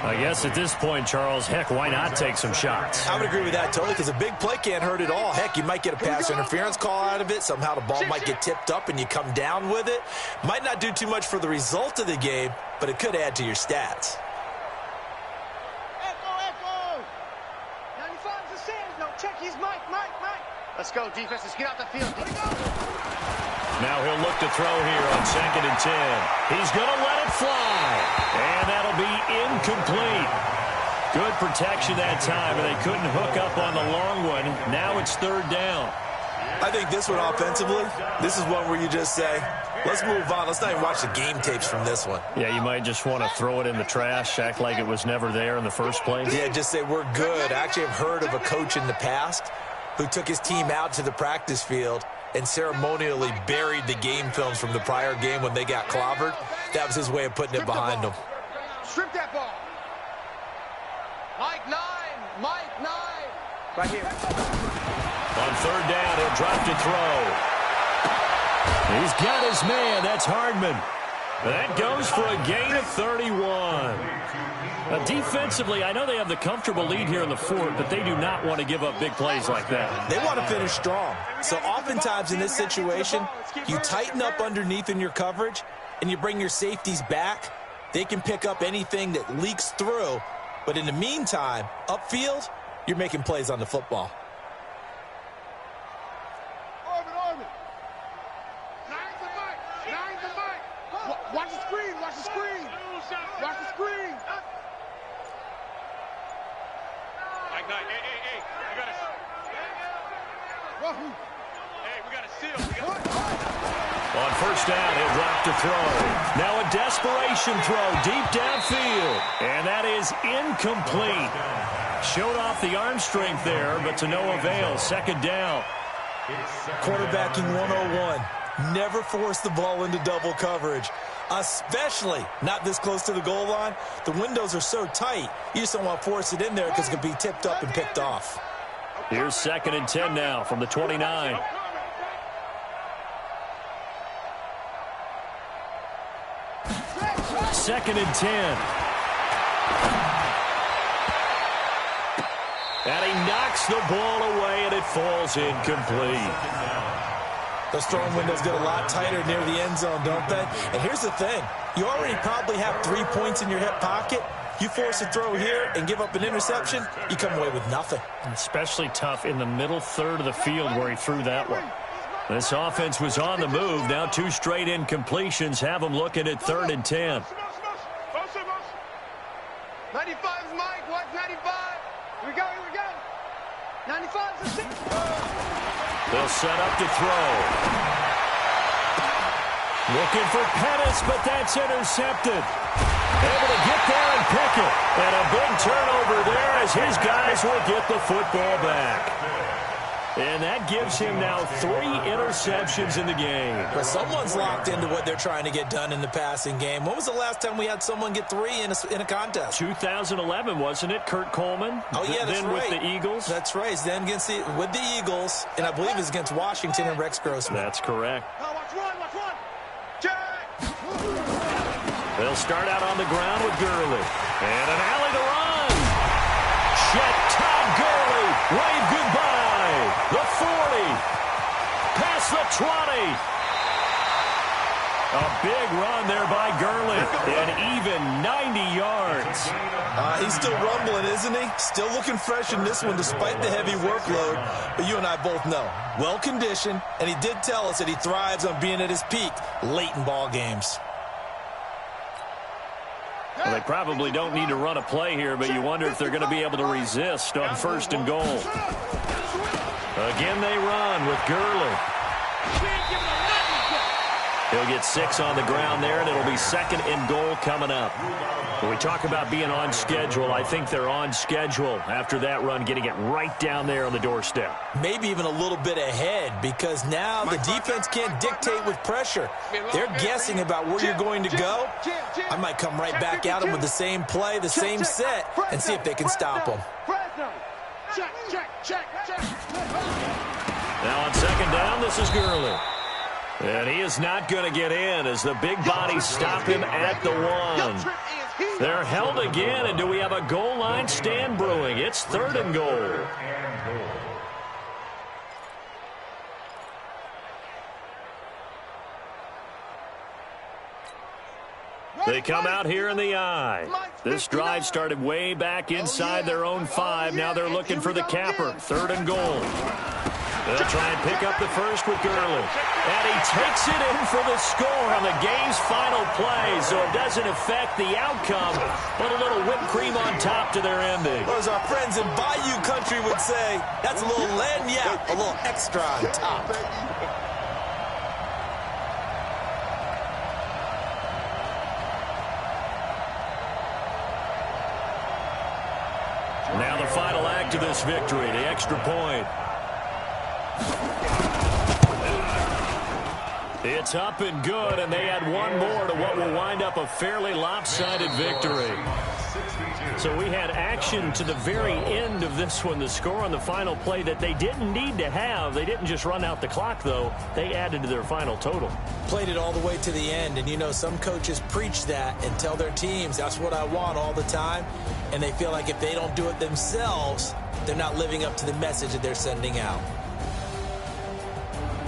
I guess at this point, Charles, heck, why not take some shots? I would agree with that totally, because a big play can't hurt at all. Heck, you might get a pass interference call out of it. Somehow the ball might get tipped up and you come down with it. Might not do too much for the result of the game, but it could add to your stats. Echo. 95's the sand. No, check, he's Mike. Let's go, defense. Let's get out the field. Now he'll look to throw here on 2nd and 10. He's going to let it fly. And that'll be incomplete. Good protection that time, and they couldn't hook up on the long one. Now it's 3rd down. I think this one offensively, this is one where you just say, let's move on. Let's not even watch the game tapes from this one. Yeah, you might just want to throw it in the trash, act like it was never there in the first place. Yeah, just say we're good. I actually have heard of a coach in the past who took his team out to the practice field and ceremonially buried the game films from the prior game when they got clobbered. That was his way of putting it behind them. Strip that ball. Mike 9. Right here. On 3rd down, he'll drop to throw. He's got his man. That's Hardman. That goes for a gain of 31. Now, defensively, I know they have the comfortable lead here in the 4th, but they do not want to give up big plays like that. They want to finish strong. So oftentimes in this situation, you tighten up underneath in your coverage, and you bring your safeties back. They can pick up anything that leaks through. But in the meantime, upfield, you're making plays on the football. Orbit. Nine's the Mike. Watch the screen. Watch the screen. Mike 9. Hey. We got a seal. On first down, he'll drop to throw. Now a desperation throw deep downfield. And that is incomplete. Showed off the arm strength there, but to no avail. 2nd down. Quarterbacking 101. Never force the ball into double coverage, especially not this close to the goal line. The windows are so tight, you just don't want to force it in there because it can be tipped up and picked off. Here's 2nd and 10 now from the 29. Second and 10. And he knocks the ball away, and it falls incomplete. Those throwing windows get a lot tighter near the end zone, don't they? And here's the thing. You already probably have 3 points in your hip pocket. You force a throw here and give up an interception, you come away with nothing. Especially tough in the middle 3rd of the field where he threw that one. This offense was on the move. Now 2 straight incompletions have them looking at 3rd and 10. 95's Mike. Watch 95. Here we go. 95's the 6. They'll set up to throw. Looking for Pettis, but that's intercepted. Able to get there and pick it. And a big turnover there as his guys will get the football back. And that gives him now 3 interceptions in the game. But someone's locked into what they're trying to get done in the passing game. When was the last time we had someone get 3 in a contest? 2011, wasn't it? Kurt Coleman? Oh, yeah, that's then right. With the Eagles? That's right. Then with the Eagles, and I believe it was against Washington and Rex Grossman. That's correct. Watch one. Jack! They'll start out on the ground with Gurley. And an alley to run. Todd Gurley. Wave goodbye. The 40. Past the 20. A big run there by Gurley. And even 90 yards. He's still rumbling, isn't he? Still looking fresh in this one despite the heavy workload. But you and I both know, well-conditioned, and he did tell us that he thrives on being at his peak late in ball games. Well, they probably don't need to run a play here, but you wonder if they're going to be able to resist on 1st and goal. Again, they run with Gurley. He'll get 6 on the ground there, and it'll be 2nd and goal coming up. When we talk about being on schedule, I think they're on schedule after that run, getting it right down there on the doorstep. Maybe even a little bit ahead, because now the defense can't dictate with pressure. They're guessing about where you're going to go. I might come right back at them with the same play, the same set, and see if they can stop them. Now on 2nd down, this is Gurley. And he is not going to get in as the big bodies stop him at the 1. They're held again, and do we have a goal line stand brewing? It's 3rd and goal. They come out here in the eye. This drive started way back inside their own 5. Now they're looking for the capper. 3rd and goal. They'll try and pick up the first with Gurley. And he takes it in for the score on the game's final play, so it doesn't affect the outcome, but a little whipped cream on top to their ending. Well, as our friends in Bayou country would say, that's a little lagniappe, a little extra on top. Now the final act of this victory, the extra point. It's up and good, and they add one more to what will wind up a fairly lopsided victory. So we had action to the very end of this one. The score on the final play that they didn't need to have. They didn't just run out the clock, though. They added to their final total. Played it all the way to the end, and you know some coaches preach that and tell their teams, that's what I want all the time, and they feel like if they don't do it themselves, they're not living up to the message that they're sending out.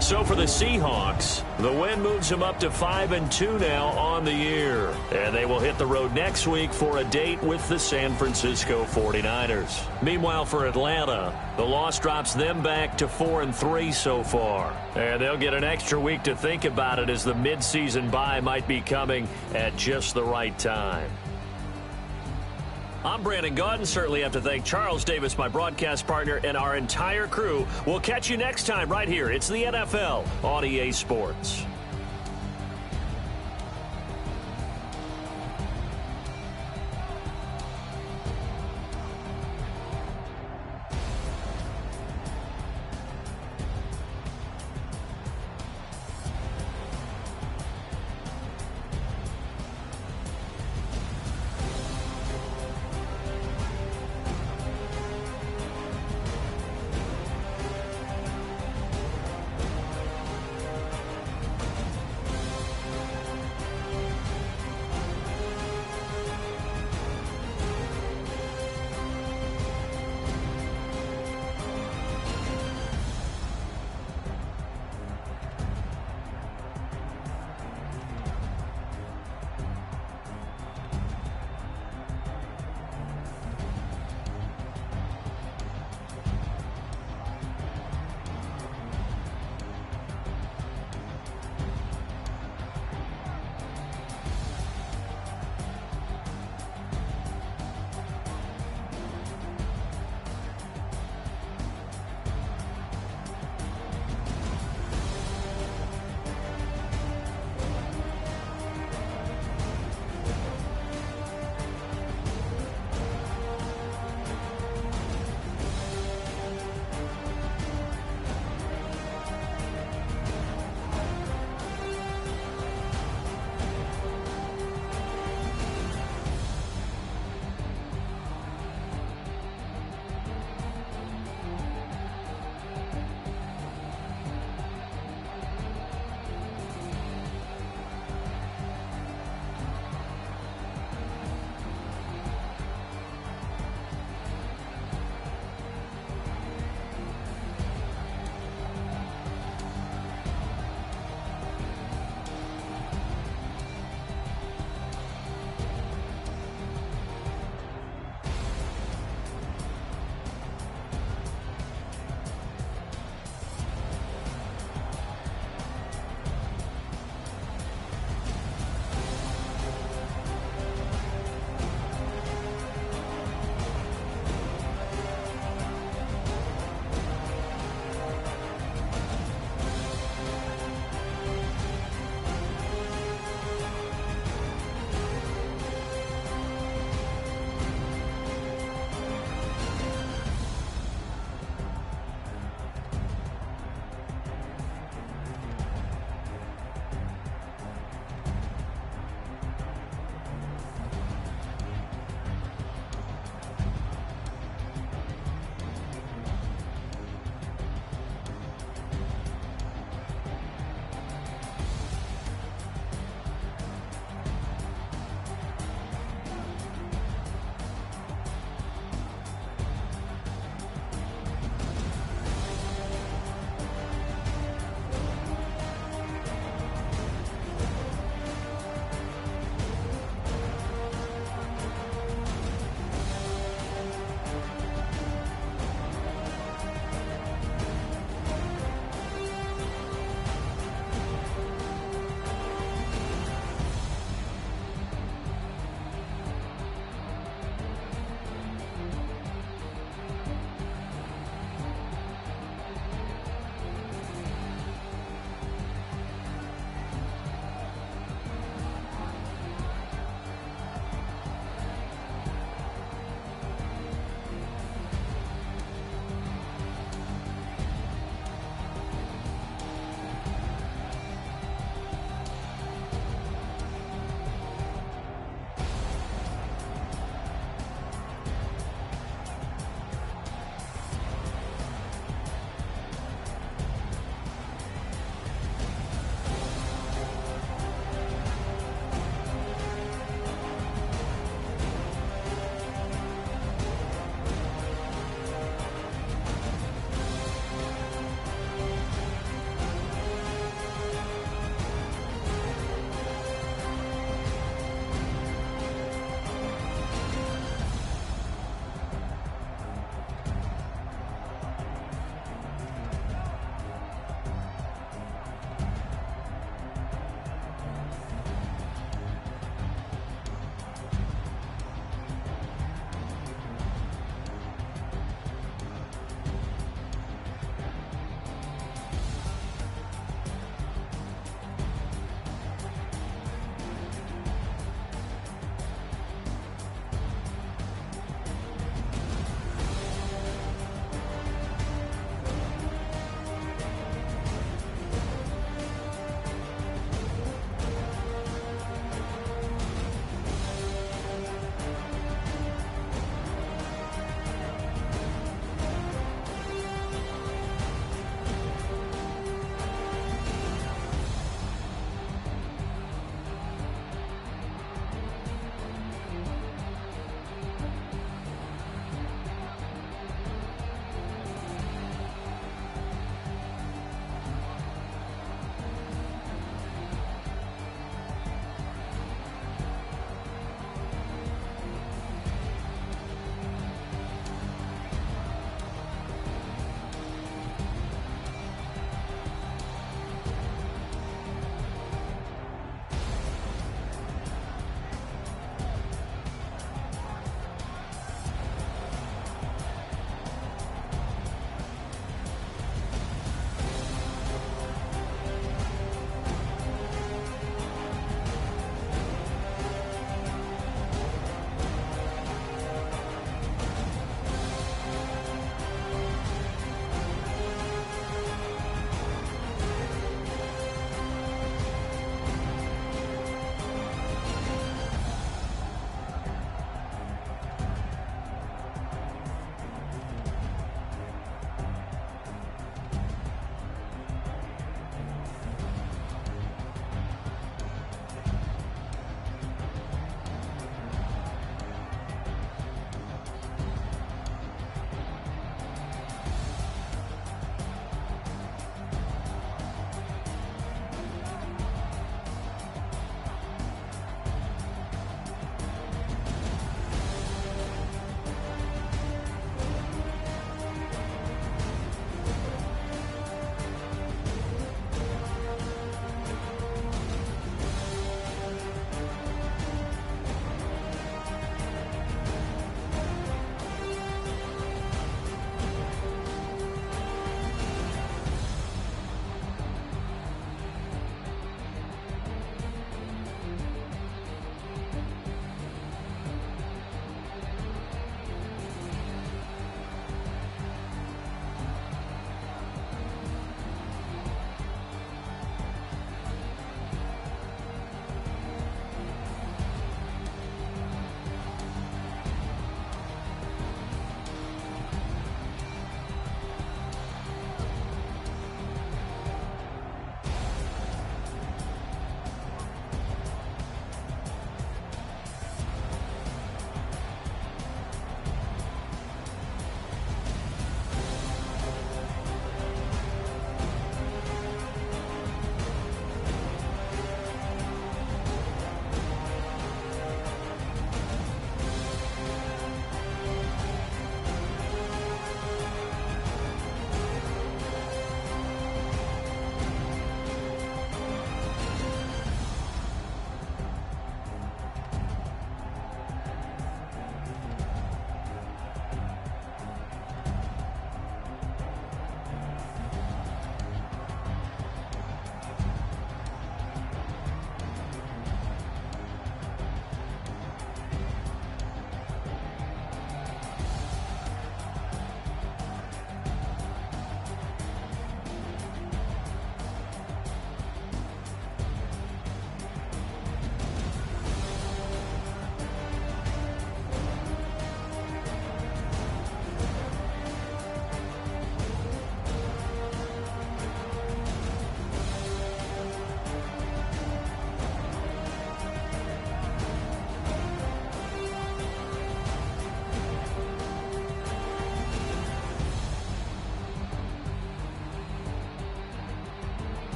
So for the Seahawks, the win moves them up to 5-2 now on the year. And they will hit the road next week for a date with the San Francisco 49ers. Meanwhile, for Atlanta, the loss drops them back to 4-3 so far. And they'll get an extra week to think about it, as the midseason bye might be coming at just the right time. I'm Brandon Gaudin. Certainly have to thank Charles Davis, my broadcast partner, and our entire crew. We'll catch you next time right here. It's the NFL on EA Sports.